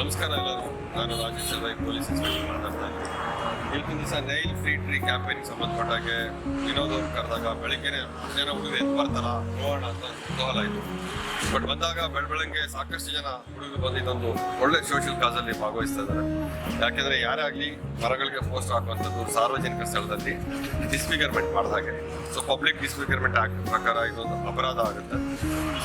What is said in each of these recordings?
ನಮಸ್ಕಾರ ಎಲ್ಲರೂ. ನಾನು ರಾಜೇಶ್ ರೈ, ಪೊಲೀಸ್ ಇನ್ಸ್ಪೆಕ್ಟರ್ ಮಾತಾಡ್ತಾ ಇದ್ದೀನಿ. ಇವತ್ತಿನ ದಿವಸ ನೈಲ್ ಫ್ರೀ ಟ್ರೀ ಕ್ಯಾಂಪೇನಿಗೆ ಸಂಬಂಧಪಟ್ಟಾಗೆ ವಿನೋದ್ ಅವ್ರು ಕರೆದಾಗ ಬೆಳಗ್ಗೆನೆ ಜನ ಹುಡುಗರು ಎದ್ದು ಬರ್ತಾರ ನೋಡೋಣ ಅಂತ ಕುತೂಹಲ ಇತ್ತು. ಬಟ್ ಬಂದಾಗ ಬೆಳಗ್ಗೆ ಸಾಕಷ್ಟು ಜನ ಹುಡುಗರು ಬಂದಿದ್ದೊಂದು ಒಳ್ಳೆ ಸೋಷಿಯಲ್ ಕಾಸಲ್ಲಿ ಭಾಗವಹಿಸ್ತಾ ಇದ್ದಾರೆ. ಯಾಕೆಂದ್ರೆ ಯಾರೇ ಆಗಲಿ ಮರಗಳಿಗೆ ಪೋಸ್ಟ್ ಹಾಕುವಂಥದ್ದು ಸಾರ್ವಜನಿಕ ಸ್ಥಳದಲ್ಲಿ ಡಿಸ್ಫಿಗರ್ಮೆಂಟ್ ಮಾಡಿದಾಗೆ. ಸೊ ಪಬ್ಲಿಕ್ ಡಿಸ್ಫಿಗರ್ಮೆಂಟ್ ಆಕ್ಟ್ ಪ್ರಕಾರ ಇದೊಂದು ಅಪರಾಧ ಆಗುತ್ತೆ.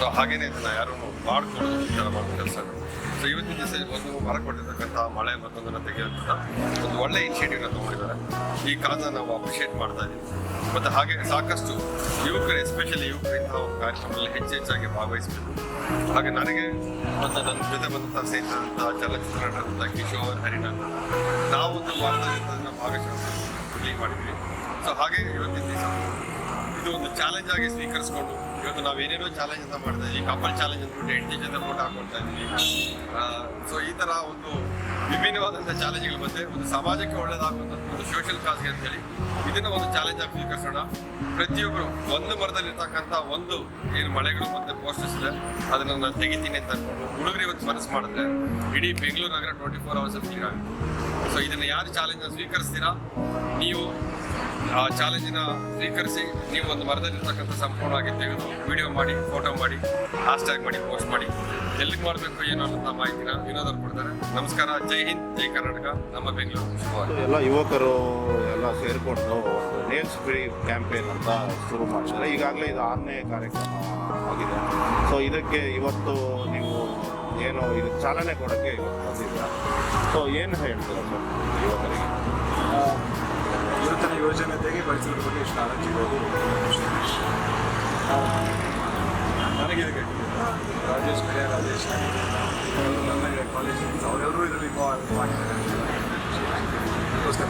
ಸೊ ಹಾಗೇನೆ ಇದನ್ನ ಯಾರು ಮಾಡ್ಕೊಳ್ಳೋದು ಈ ಥರ ಮಾಡೋ ಕೆಲಸಗಳು. ಸೊ ಇವತ್ತಿನ ದಿವಸ ಒಂದು ಮರ ಕೊಟ್ಟಿರ್ತಕ್ಕಂಥ ಮಳೆ ಮತ್ತೊಂದನ್ನು ತೆಗೆಯುವಂಥ ಒಂದು ಒಳ್ಳೆ ಇನಿಷಿಯೇಟಿವ್ನ ತೊಗೊಂಡಿದ್ದಾರೆ. ಈ ಕಾರಣ ನಾವು ಅಪ್ರಿಷಿಯೇಟ್ ಮಾಡ್ತಾ ಇದ್ದೀವಿ. ಮತ್ತು ಹಾಗೆ ಸಾಕಷ್ಟು ಯುವಕರು, ಎಸ್ಪೆಷಲಿ ಯುವಕರು ಇಂತಹ ಒಂದು ಕಾರ್ಯಕ್ರಮದಲ್ಲಿ ಹೆಚ್ಚಾಗಿ ಭಾಗವಹಿಸಬೇಕು. ಹಾಗೆ ನನಗೆ ಮತ್ತು ನನ್ನ ಜೊತೆ ಬಂದಂಥ ಸ್ನೇಹಿತರಂಥ ಚಲನಚಿತ್ರ ನಟರಂಥ ಕಿಶೋರ್, ಹರಿಣನ್, ನಾವು ಒಂದು ವಾರದಲ್ಲಿ ಭಾಗಶಃ ಮಾಡಿದ್ವಿ. ಸೊ ಹಾಗೆ ಇವತ್ತಿನ ದಿವಸ ಇದು ಒಂದು ಚಾಲೆಂಜ್ ಆಗಿ ಸ್ವೀಕರಿಸ್ಕೊಂಡು ಇವತ್ತು ನಾವೇನೇನೋ ಚಾಲೆಂಜ್ ಅಂತ ಮಾಡ್ತಾ ಇದ್ದೀವಿ. ಕಪಲ್ ಚಾಲೆಂಜ್ ಅಂದ್ಬಿಟ್ಟು 8 ಜೊತೆ ಫೋಟೋ ಹಾಕೊಳ್ತಾ ಇದ್ದೀವಿ. ಸೊ ಈ ಥರ ಒಂದು ವಿಭಿನ್ನವಾದಂಥ ಚಾಲೆಂಜ್ಗಳು ಬಂದೆ ಒಂದು ಸಮಾಜಕ್ಕೆ ಒಳ್ಳೆಯದಾಗುವಂಥ ಒಂದು ಸೋಷಿಯಲ್ ಕಾಸ್ಗೆ ಅಂತೇಳಿ ಇದನ್ನು ಒಂದು ಚಾಲೆಂಜ್ ಆಗಿ ಸ್ವೀಕರಿಸೋಣ. ಪ್ರತಿಯೊಬ್ಬರು ಒಂದು ಮರದಲ್ಲಿರ್ತಕ್ಕಂಥ ಒಂದು ಏನು ಮಳೆಗಳು ಮತ್ತು ಪೋಸ್ಟರ್ಸ್ ಇದೆ ಅದನ್ನು ನಾನು ತೆಗಿತೀನಿ ಅಂತ ಅಂದ್ಕೊಂಡು ಹುಡುಗರು ಇವತ್ತು ಮನಸ್ಸು ಮಾಡಿದ್ರೆ ಇಡೀ ಬೆಂಗಳೂರು ನಗರ 24 hours ಕ್ಲೀನ್ ಆಗುತ್ತೆ. ಸೊ ಇದನ್ನು ಯಾರು ಚಾಲೆಂಜನ್ನು ಸ್ವೀಕರಿಸ್ತೀರಾ, ನೀವು ಆ ಚಾಲೆಂಜಿನ ಸ್ವೀಕರಿಸಿ ನೀವು ಒಂದು ಮರದಲ್ಲಿರ್ತಕ್ಕಂಥ ಸಂಪೂರ್ಣವಾಗಿ ತೆಗೆದು ವಿಡಿಯೋ ಮಾಡಿ, ಫೋಟೋ ಮಾಡಿ, ಹ್ಯಾಶ್ಟ್ಯಾಗ್ ಮಾಡಿ, ಪೋಸ್ಟ್ ಮಾಡಿ. ಎಲ್ಲಿಗೆ ಮಾಡಬೇಕು ಏನೋ ಅನ್ನೋ ಮಾಹಿತಿನ ವಿನೋದವ್ರು ಕೊಡ್ತಾರೆ. ನಮಸ್ಕಾರ. ಜೈ ಹಿಂದ್, ಜೈ ಕರ್ನಾಟಕ. ನಮ್ಮ ಬೆಂಗಳೂರು ಎಲ್ಲ ಯುವಕರು ಎಲ್ಲ ಸೇರಿಕೊಂಡು ಒಂದು ನೇಲ್ಸ್ ಫ್ರೀ ಕ್ಯಾಂಪೇನ್ ಅಂತ ಶುರು ಮಾಡಿದ್ದಾರೆ. ಈಗಾಗಲೇ ಇದು 6ನೇ ಕಾರ್ಯಕ್ರಮ ಆಗಿದೆ. ಸೊ ಇದಕ್ಕೆ ಇವತ್ತು ನೀವು ಏನು ಇದು ಚಾಲನೆ ಕೊಡೋಕ್ಕೆ ಇವತ್ತು ಬಂದಿದ್ದೀರಾ. ಸೊ ಏನು ಹೇಳ್ತೀರಾ ಸರ್ ಯುವಕರಿಗೆ? ಇವತ್ತಿನ ಯೋಜನೆತೆಗೆ ಪರಿಸರದ ಬಗ್ಗೆ ಇಷ್ಟು ಆಲೋಚಿಸಬಹುದು. ನನಗೆ ರಾಜೇಶ್ ನನ್ನ ಕಾಲೇಜ್ ಅವರೆಲ್ಲರೂ ಇದರಲ್ಲಿ ಇನ್ವಾಲ್ವ್ ಆಗಿದ್ದಾರೆ. ಅದಕ್ಕೋಸ್ಕರ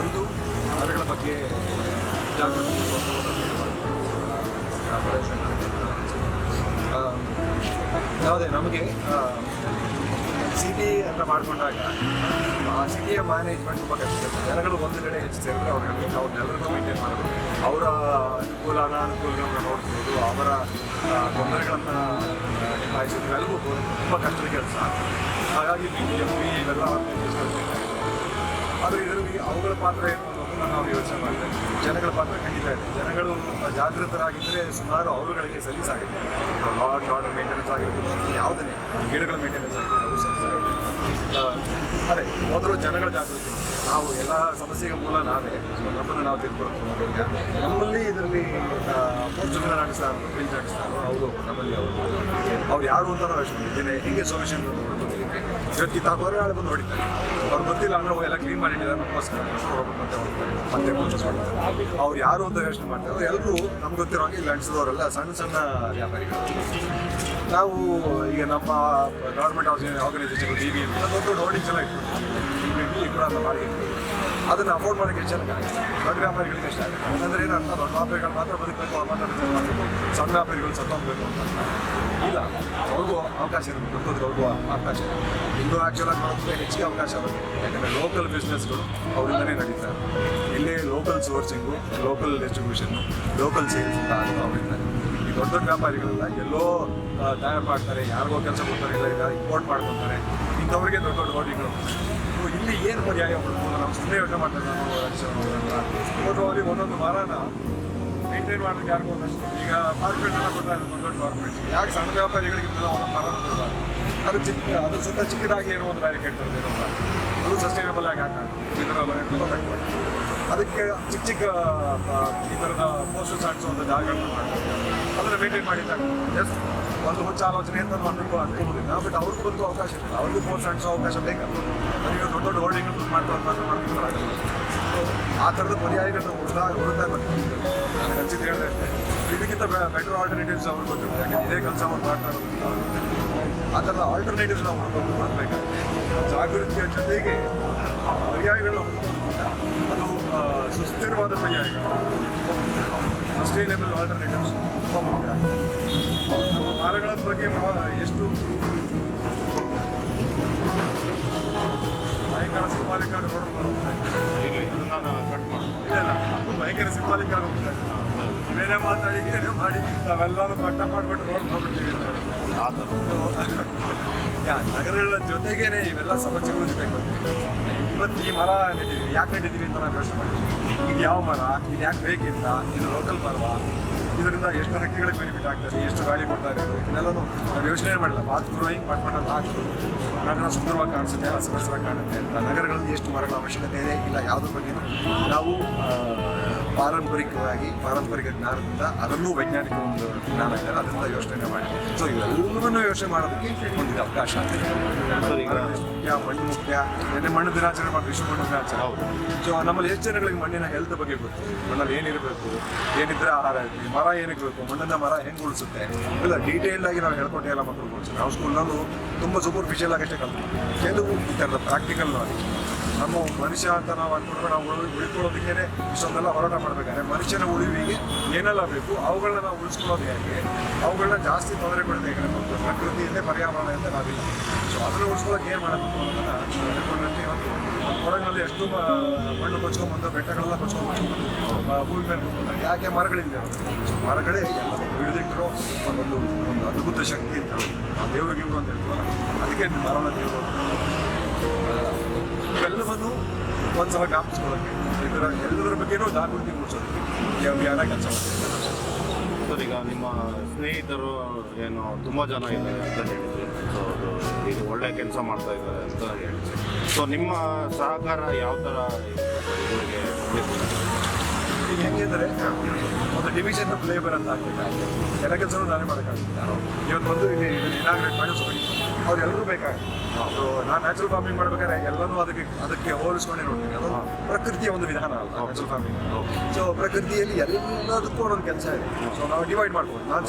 ಒಂದು ಮರಗಳ ಬಗ್ಗೆ ಜಾಗೃತಿ ಯಾವುದೇ ನಮಗೆ ಸಿಟಿ ಅಂತ ಮಾಡಿಕೊಂಡಾಗ ಆ ಸಿಟಿಯ ಮ್ಯಾನೇಜ್ಮೆಂಟ್ ತುಂಬ ಕಷ್ಟ. ಜನಗಳು ಒಂದು ಕಡೆ ಹೆಚ್ಚು ಸೇರಿದ್ರೆ ಅವ್ರನ್ನೆಲ್ಲರಿಗೂ ಮೇಂಟೈನ್ ಮಾಡೋದು, ಅವರ ಅನುಕೂಲ ಅನಾನುಕೂಲಗಳನ್ನ ನೋಡ್ಕೊಳ್ಳೋದು, ಅವರ ತೊಂದರೆಗಳನ್ನು ನಿಭಾಯಿಸೋದು ಎಲ್ಲವೂ ತುಂಬ ಕಷ್ಟದ ಕೆಲಸ. ಹಾಗಾಗಿ BBMP ಇವೆಲ್ಲ ಆದರೆ ಇದರಲ್ಲಿ ಅವುಗಳ ಪಾತ್ರ ಏನು ಅನ್ನೋದನ್ನು ನಾವು ಯೋಚನೆ ಮಾಡ್ತೇವೆ. ಜನಗಳ ಪಾತ್ರ ಖಂಡಿತ ಇದೆ. ಜನಗಳು ಜಾಗೃತರಾಗಿದ್ದರೆ ಸುಮಾರು ಅವರುಗಳಿಗೆ ಸಲೀಸಾಗಿದೆ. ಲಾ ಆ್ಯಂಡ್ ಆರ್ಡರ್ ಮೇಂಟೆನೆನ್ಸ್ ಆಗಿರ್ಬೋದು, ಯಾವುದನ್ನೇ ಗಿಡಗಳ ಮೇಂಟೆನೆನ್ಸ್ ಆಗಿರ್ಬೋದು, ಅದು ಸಲೀಸಾಗಿದೆ. ಅದೇ ಮೊದಲು ಜನಗಳ ಜಾಗೃತಿ. ನಾವು ಎಲ್ಲ ಸಮಸ್ಯೆಗೆ ಮೂಲ ನಾವೇ, ನಮ್ಮನ್ನು ನಾವು ತಿಳ್ಕೊಳ್ತೀವಿ. ನಮ್ಮಲ್ಲಿ ಇದರಲ್ಲಿ ಪೋಸ್ಟರ್ನ ನಡೆಸ್ತಾರೆ, ಪ್ರಿಂಟ್ ನಡೆಸ್ತಾರೆ, ಅವರು ನಮ್ಮಲ್ಲಿ ಅವ್ರು ಯಾರು ಅಂತ ನಾವು ಯೋಚನೆ ಮಾಡಿದ್ದೇನೆ. ಹೆಂಗೆ ಸೊಲ್ಯೂಷನ್ ಇವತ್ತು ಕಿತ್ತಾಕೋರೆ ಆಳು ಬಂದು ಹೊಡಿತಾರೆ. ಅವ್ರು ಗೊತ್ತಿಲ್ಲ ಅಂದ್ರೆ ಅವೆಲ್ಲ ಕ್ಲೀನ್ ಮಾಡಿಟ್ಟಿದ್ದಾರೆ, ನಮಗೋಸ್ಕರ ಮತ್ತೆ ಪರ್ಚೇಸ್ ಮಾಡ್ತಾರೆ. ಅವ್ರು ಯಾರು ಅಂತ ಯೋಚನೆ ಮಾಡ್ತಾರೆ. ಅವ್ರು ಎಲ್ಲರೂ ನಮ್ಗೆ ಗೊತ್ತಿರೋ ಹಾಗೆ ಇಲ್ಲಿ ಅಂಟಿಸಿದವರೆಲ್ಲ ಸಣ್ಣ ಸಣ್ಣ ವ್ಯಾಪಾರಿಗಳು. ನಾವು ಈಗ ನಮ್ಮ ಗೌರ್ಮೆಂಟ್ ಆರ್ಗನೈಸೇಷನ್ BBMP ದೊಡ್ಡ ದೊಡ್ಡ ಹೋರ್ಡಿಂಗ್ಸ್ ಎಲ್ಲ ಇಟ್ಬಿಟ್ಟು ಕೂಡ ಅಂತ ಮಾಡಿ ಅದನ್ನು ಅಫೋರ್ಡ್ ಮಾಡೋಕ್ಕೆ ಎಷ್ಟು ಜನಕ್ಕೆ ದೊಡ್ಡ ವ್ಯಾಪಾರಿಗಳಿಗೆ ಎಷ್ಟು ಆಗುತ್ತೆ. ಅಂದರೆ ಏನಂತ ದೊಡ್ಡ ವ್ಯಾಪಾರಿಗಳು ಮಾತ್ರ ಬದುಕಬೇಕು, ಸಣ್ಣ ವ್ಯಾಪಾರಿಗಳು ಸತ್ತೋಗ್ಬೇಕು ಅಂತ ಇಲ್ಲ. ಅವ್ರಿಗೂ ಅವಕಾಶ ಇರುತ್ತೆ, ದೊಡ್ಡವ್ರಿಗೂ ಅವಕಾಶ ಇದೆ. ಇನ್ನೂ ಆ್ಯಕ್ಚುಲಾಗಿ ಮಾಡೋದಕ್ಕೆ ಹೆಚ್ಚಿಗೆ ಅವಕಾಶ ಆಗುತ್ತೆ. ಯಾಕಂದರೆ ಲೋಕಲ್ ಬಿಸ್ನೆಸ್ಗಳು ಅವರಿಂದನೇ ನಡೀತಾರೆ. ಇಲ್ಲೇ local sourcing, local distribution, local sales ಅಂತ ಆಗೋದು ಅವರಿಂದ. ಈ ದೊಡ್ಡ ದೊಡ್ಡ ವ್ಯಾಪಾರಿಗಳೆಲ್ಲ ಎಲ್ಲೋ ತಯಾರು ಮಾಡ್ತಾರೆ, ಯಾರಿಗೋ ಕೆಲಸ ಕೊಡ್ತಾರೆ, ಇಲ್ಲ ಈಗ ಇಂಪೋರ್ಟ್ ಮಾಡ್ಕೊತಾರೆ. ಇಂಥವ್ರಿಗೆ ದೊಡ್ಡ ದೊಡ್ಡ ಹೋರ್ಡಿಂಗ್ಗಳು. ಇಲ್ಲಿ ಏನು ಪರ್ಯಾಯ ಮಾಡ್ಬೋದು? ನಾವು ಸುಮ್ಮನೆ ಯೋಚನೆ ಮಾಡ್ತಾರೆ. ನಾವು ಅವ್ರಿಗೆ ಒಂದೊಂದು ಮರನ ಮೇಂಟೈನ್ ಮಾಡೋಕ್ಕೆ ಯಾರಿಗೂ ಒಂದಷ್ಟು. ಈಗ ಮಾರ್ಕೆಟ್ ಎಲ್ಲ ಕೊಡ್ತಾರೆ ದೊಡ್ಡ ದೊಡ್ಡ ಮಾರ್ಕೆಟ್. ಯಾಕೆ ಸಣ್ಣ ವ್ಯಾಪಾರಿಗಳಿಗಿಂತ ಒಂದು ಮರ ಕೊಡ್ತಾರೆ? ಅದು ಅದ್ರ ಸುತ್ತ ಚಿಕ್ಕದಾಗಿ ಏನೋ ಒಂದು ಬ್ಯಾರಿಕೇಡ್ ತರ್ತಾರೆ. ಅದು ಸಸ್ಟೈನಬಲ್ ಆಗಿ ಹಾಕೋದು. ಅದಕ್ಕೆ ಚಿಕ್ಕ ಚಿಕ್ಕ ಈ ಥರದ ಪೋಸ್ಟರ್ಸ್ ಹಾಕಿಸುವಂಥ ಜಾಗಗಳನ್ನ ಮಾಡ್ತಾರೆ. ಅದನ್ನು ಮೇಂಟೈನ್ ಮಾಡಿದಾಗ ಜಸ್ಟ್ ಒಂದು ಹುಚ್ಚ ಆಲೋಚನೆ ಅಂತ ಅನ್ಕೋಬೋದಿಲ್ಲ. ಬಟ್ ಅವ್ರಿಗೂ ಬಂದು ಅವಕಾಶ ಇಲ್ಲ. ಅವ್ರಿಗೂ ಪೋಸ್ಟ್ ಹಾಕಿಸೋ ಅವಕಾಶ ಬೇಕಲ್ಲ. ನನಗೆ ದೊಡ್ಡ ದೊಡ್ಡ ಹೋರ್ಡಿಂಗ್ಗಳು ಮಾಡ್ತಾರೆ. ಆ ಥರದ ಪರ್ಯಾಯಗಳನ್ನ ಹುಡುಕ್ತಾ ಬರ್ತೀವಿ. ನನಗೆ ಅನ್ಸಿದ್ದು ಹೇಳಿದೆ ಇದಕ್ಕಿಂತ ಬೆಟರ್ ಆಲ್ಟರ್ನೇಟಿವ್ಸ್ ಅವ್ರಿಗೆ ಗೊತ್ತಿರುತ್ತೆ. ಯಾಕಂದ್ರೆ ಇದೇ ಕೆಲಸ ಅವ್ರು ಮಾಡ್ತಾ ಇರೋದು. ಆ ಥರದ ಆಲ್ಟರ್ನೇಟಿವ್ಸ್ ನಾವು ಹುಡುಕೊಂಡು ಬರಬೇಕಾಗುತ್ತೆ. ಜಾಗೃತಿಯ ಜೊತೆಗೆ ಪರ್ಯಾಯಗಳು ಅದು ಸುಸ್ಥಿರವಾದ ಪರ್ಯಾಯಗಳು, ಸಸ್ಟೈನೇಬಲ್ ಆಲ್ಟರ್ನೇಟಿವ್ಸ್ ತುಂಬ ಮುಖ್ಯ. ನಮ್ಮ ಮರಗಳ ಬಗ್ಗೆ ಎಷ್ಟು ಭಯಂಕರ ಸಿಂಬಾಲಿಕ್ ಆಗಿ ನೋಡೋದು. ಭಯಂಕರ ಸಿಂಬಾಲಿಕ್ ಆಗಿ ಏನೇ ಮಾತಾಡಿ ಏನೇ ಮಾಡಿ ನಾವೆಲ್ಲರೂ ಮಟ್ಟ ಮಾಡಿಬಿಟ್ಟು ರೋಡ್ ಹೋಗ್ಬಿಡ್ತೀವಿ ಅಂತ ಹೇಳಿ. ಆ ಥರ ನಗರಗಳ ಜೊತೆಗೇನೆ ಇವೆಲ್ಲ ಸಮಸ್ಯೆಗಳು ಜೊತೆಗೆ ಬರ್ತೀವಿ. ಇವತ್ತು ಈ ಮರ ನೆಟ್ಟಿದ್ದೀವಿ, ಯಾಕೆ ನೆಟ್ಟಿದ್ದೀವಿ ಅಂತ ನಾವು ಯೋಚನೆ ಮಾಡ್ತೀವಿ. ಇದು ಯಾವ ಮರ, ಇದು ಯಾಕೆ ಬೇಕಿಲ್ಲ, ಇದು ಲೋಕಲ್ ಮರವಾ, ಇದರಿಂದ ಎಷ್ಟು ಹಕ್ಕಿಗಳಿಗೆ ಬೆನಿಫಿಟ್ ಆಗ್ತದೆ, ಎಷ್ಟು ಗಾಳಿ ಕೊಡ್ತಾ ಇರೋದು, ಇದನ್ನೆಲ್ಲನೂ ನಾವು ಯೋಚನೆ ಮಾಡಿಲ್ಲ. ಬಾತ್ ಗ್ರೋಯಿಂಗ್ ಮಾಡ್ಕೊಂಡಲ್ಲ ಹಾಕ್ತು ನಗರ ಸುಂದರವಾಗಿ ಕಾಣಿಸುತ್ತೆ, ಹಸರಾಗಿ ಕಾಣುತ್ತೆ ಅಂತ. ನಗರಗಳಲ್ಲಿ ಎಷ್ಟು ಮರಗಳ ಅವಶ್ಯಕತೆ ಇದೆ ಇಲ್ಲ ಯಾವುದ್ರ ಬಗ್ಗೆ ನಾವು ಪಾರಂಪರಿಕ ಜ್ಞಾನದಿಂದ ಅದರಲ್ಲೂ ವೈಜ್ಞಾನಿಕ ಒಂದು ಜ್ಞಾನ ಇದೆ, ಅದರಿಂದ ಯೋಚನೆ ಮಾಡಿ. ಸೊ ಇವೆಲ್ಲವನ್ನೂ ಯೋಚನೆ ಮಾಡೋದಕ್ಕೆ ಒಂದಿದೆ ಅವಕಾಶ. ಸರ್, ಈಗ ಮುಖ್ಯ, ಮಣ್ಣು ಮುಖ್ಯ. ನಿನ್ನೆ ಮಣ್ಣು ದಿನಾಚರಣೆ ಮಾಡಿ, ವಿಶ್ವ ಮಣ್ಣು ದಿನಾಚರಣೆ. ಹೌದು. ಸೊ ನಮ್ಮಲ್ಲಿ ಎಷ್ಟು ಜನಗಳಿಗೆ ಮಣ್ಣಿನ ಹೆಲ್ತ್ ಬಗ್ಗೆ ಗೊತ್ತು, ಮಣ್ಣಲ್ಲಿ ಏನಿರಬೇಕು, ಏನಿದ್ರೆ ಆಹಾರ ಇರಲಿ, ಮರ ಏನಕ್ಕೆ ಬೇಕು, ಮಣ್ಣನ್ನ ಮರ ಹೆಂಗೆ ಉಳಿಸುತ್ತೆ ಇಲ್ಲ ಡೀಟೇಲ್ಡ್ ಆಗಿ ನಾವು ಹೇಳ್ಕೊಟ್ಟೆ ಎಲ್ಲ ಮಕ್ಕಳು ಉಳಿಸಿ. ನಾವು ಸ್ಕೂಲ್ನಲ್ಲೂ ತುಂಬ ಸೂಪರ್ಫಿಷಿಯಲ್ ಆಗಷ್ಟೇ ಕಲ್ತು ಕೆಲವು ಈ ಥರದ ಪ್ರಾಕ್ಟಿಕಲ್ ನಾಲೆಜ್ ನಮ್ಮ ಮನುಷ್ಯ ಅಂತ ನಾವು ಅಂದ್ಕೊಂಡ್ರೆ ನಾವು ಉಳ್ಕೊಳ್ಳೋದಕ್ಕೆ ಇಷ್ಟೊಂದೆಲ್ಲ ಹೋರಾಟ ಮಾಡಬೇಕಾದ್ರೆ ಮನುಷ್ಯನ ಉಳಿವಿಗೆ ಏನೆಲ್ಲ ಬೇಕು ಅವುಗಳನ್ನ ನಾವು ಉಳಿಸ್ಕೊಳ್ಳೋದು ಹೇಗೆ, ಅವುಗಳನ್ನ ಜಾಸ್ತಿ ತೊಂದರೆ ಕೊಡಬೇಕು. ಪ್ರಕೃತಿಯಲ್ಲೇ ಪರ್ಯಾವರಣ ಅಂತ ನಾವಿಲ್ಲ. ಸೊ ಅದನ್ನು ಉಳಿಸ್ಕೊಳ್ಳೋಕೆ ಏನು ಮಾಡಬೇಕು ಅನ್ನೋದನ್ನು ಹೇಳ್ಕೊಂಡ್ರೆ ಇವತ್ತು ಕೊಡಗಿನಲ್ಲಿ ಎಷ್ಟು ಮಣ್ಣು ಕೊಚ್ಕೊಂಡ್ಬಂದು ಬೆಟ್ಟಗಳೆಲ್ಲ ಕೊಚ್ಕೊಂಡ್ಬಂದು ಭೂಮಿ ಮೇಲೆ ಕೂತ್ಕೊಂಡ್ರೆ ಯಾಕೆ ಮರಗಳಿಲ್ಲ. ಸೊ ಮರಗಳೇ ಎಲ್ಲ ಹಿಡಿದಿಟ್ಟರು ಒಂದು ಅದ್ಭುತ ಶಕ್ತಿ ಅಂತ ಆ ದೇವರಿಗೆ ಇವರು ಅಂತ ಹೇಳ್ತಾರೆ. ಅದಕ್ಕೆ ಮರಣ ದೇವರು ಇವೆಲ್ಲವನ್ನು ಒಂದ್ಸಲ ಜ್ಞಾಪಿಸ್ಕೊಳ್ಳೋಕ್ಕೆ ಎಲ್ಲದರ ಬಗ್ಗೆನೂ ಜಾಗೃತಿ ಮೂಡಿಸೋದಕ್ಕೆ ಈ ಅಭಿಯಾನ ಕೆಲಸ ಮಾಡ್ತೀವಿ. ಸರ್, ಈಗ ನಿಮ್ಮ ಸ್ನೇಹಿತರು ಏನು ತುಂಬ ಜನ ಇದ್ದಾರೆ ಅಂತ ಹೇಳಿದ್ರು. ಸೊ ಅದು ಇದು ಒಳ್ಳೆ ಕೆಲಸ ಮಾಡ್ತಾ ಇದ್ದಾರೆ ಅಂತ ಹೇಳಿದ್ರು. ಸೊ ನಿಮ್ಮ ಸಹಕಾರ ಯಾವ ಥರ ಇವರಿಗೆ ಈಗ ಹೆಂಗೆಂದರೆ ಒಂದು ಡಿವಿಷನ್ ಆಫ್ ಲೇಬರ್ ಅಂತ ಆಗಬೇಕಾಗುತ್ತೆ. ಎಲ್ಲ ಕೆಲಸನೂ ನಾನೇ ಮಾಡೋಕ್ಕಾಗುತ್ತೆ. ಇವತ್ತು ಬಂದು ಇಲ್ಲಿ ಇನಾಗ್ರೇಟ್ ಮಾಡಿ ಅವ್ರು ಎಲ್ಲರೂ ಬೇಕಾಗುತ್ತೆ. ಸೊ ನಾನು ನ್ಯಾಚುರಲ್ ಫಾರ್ಮಿಂಗ್ ಮಾಡ್ಬೇಕಾದ್ರೆ ಎಲ್ಲನೂ ಅದಕ್ಕೆ ಹೋಲಿಸ್ಕೊಂಡೇ ನೋಡ್ತೀನಿ. ಅದು ಪ್ರಕೃತಿಯ ಒಂದು ವಿಧಾನ ಅಲ್ಲ ನ್ಯಾಚುರಲ್ ಫಾರ್ಮಿಂಗ್. ಸೊ ಪ್ರಕೃತಿಯಲ್ಲಿ ಎಲ್ಲದಕ್ಕೂ ಒಂದೊಂದು ಕೆಲಸ ಇದೆ. ಸೊ ನಾವು ಡಿವೈಡ್ ಮಾಡ್ಬೋದು. ನಾನು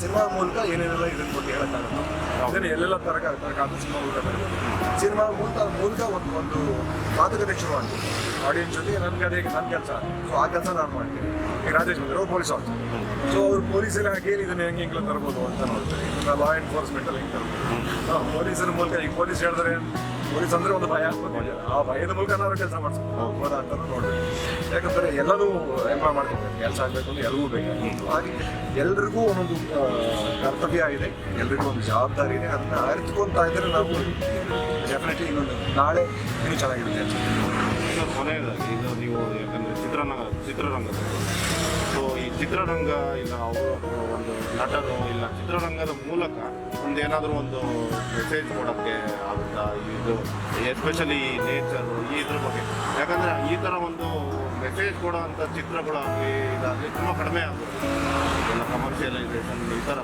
ಸಿನಿಮಾ ಮೂಲಕ ಏನೇನೆಲ್ಲ ಇದನ್ನ ಬಗ್ಗೆ ಹೇಳೋಕ್ಕಾಗುತ್ತೆ, ಅದನ್ನು ಎಲ್ಲೆಲ್ಲ ತರಕಾದ ಸಿನಿಮಾ ಮೂಲಕ ಬರ್ಬೋದು. ಸಿನಿಮಾ ಮೂಲಕ ಒಂದು ಮಾತುಕತೆ ಶುರು ಮಾಡ್ತೀನಿ ಆಡಿಯನ್ಸ್ ಜೊತೆ. ನನಗೆ ಅದೇ ನನ್ನ ಕೆಲಸ. ಸೊ ಆ ಕೆಲಸ ನಾನು ಮಾಡ್ತೀನಿ. ಈಗ ರಾಜೇಶ್ ಬಂದರೆ ಅವ್ರು ಪೊಲೀಸ್ ಆಫೀಸರ್. ಸೊ ಅವ್ರು ಪೊಲೀಸ್ ಇಲಾಖೆ ಇದನ್ನು ಹೆಂಗೆ ತರ್ಬೋದು ಅಂತ ನೋಡ್ತಾರೆ. ಲಾ ಎನ್ಫೋರ್ಸ್ಮೆಂಟಲ್ಲಿ ಹೆಂಗೆ ತರ್ಬೋದು, ಪೊಲೀಸರ ಮೂಲಕ. ಈಗ ಪೊಲೀಸ್ ಹೇಳಿದ್ರೆ ಪೊಲೀಸ್ ಅಂದರೆ ಒಂದು ಭಯ, ಆ ಭಯದ ಮೂಲಕ ನಾವು ಕೆಲಸ ಮಾಡಿಸ್ಬೋದು ಅಂತ ನೋಡ್ಬೇಕು. ಯಾಕಂದರೆ ಎಲ್ಲರೂ ಎಂಪ್ಲಾಯ್ ಮಾಡ್ಕೊಬೇಕು, ಕೆಲಸ ಆಗಬೇಕು ಅಂದ್ರೆ ಎಲ್ಲವೂ ಬೇಕಾಗಿತ್ತು. ಹಾಗೆ ಎಲ್ರಿಗೂ ಒಂದೊಂದು ಕರ್ತವ್ಯ ಇದೆ, ಎಲ್ರಿಗೂ ಒಂದು ಜವಾಬ್ದಾರಿ ಇದೆ. ಅದನ್ನ ಅರಿತುಕೊಳ್ತಾ ಇದ್ದರೆ ನಾವು ಡೆಫಿನೆಟ್ಲಿ ಇನ್ನೊಂದು ನಾಳೆ ಇನ್ನೂ ಚೆನ್ನಾಗಿರುತ್ತೆ. ಸರ್, ಕೊನೆಯದಾಗಿ ಇದು ನೀವು ಯಾಕಂದರೆ ಚಿತ್ರರಂಗದ ಸೊ ಈ ಚಿತ್ರರಂಗ ಇಲ್ಲ ಅವರು ಒಂದು ನಟರು ಇಲ್ಲ ಚಿತ್ರರಂಗದ ಮೂಲಕ ಒಂದು ಏನಾದರೂ ಒಂದು ಮೆಸೇಜ್ ಕೊಡೋಕ್ಕೆ ಆಗುತ್ತಾ? ಇದು ಎಸ್ಪೆಷಲಿ ನೇಚರು ಇದ್ರ ಬಗ್ಗೆ. ಯಾಕಂದರೆ ಈ ಥರ ಒಂದು ಮೆಸೇಜ್ ಕೊಡೋವಂಥ ಚಿತ್ರಗಳಾಗಲಿ ಇದಾಗಲಿ ತುಂಬ ಕಡಿಮೆ ಆಗುತ್ತೆ, ಎಲ್ಲ ಕಮರ್ಷಿಯಲೈಸೇಷನ್ ಈ ಥರ.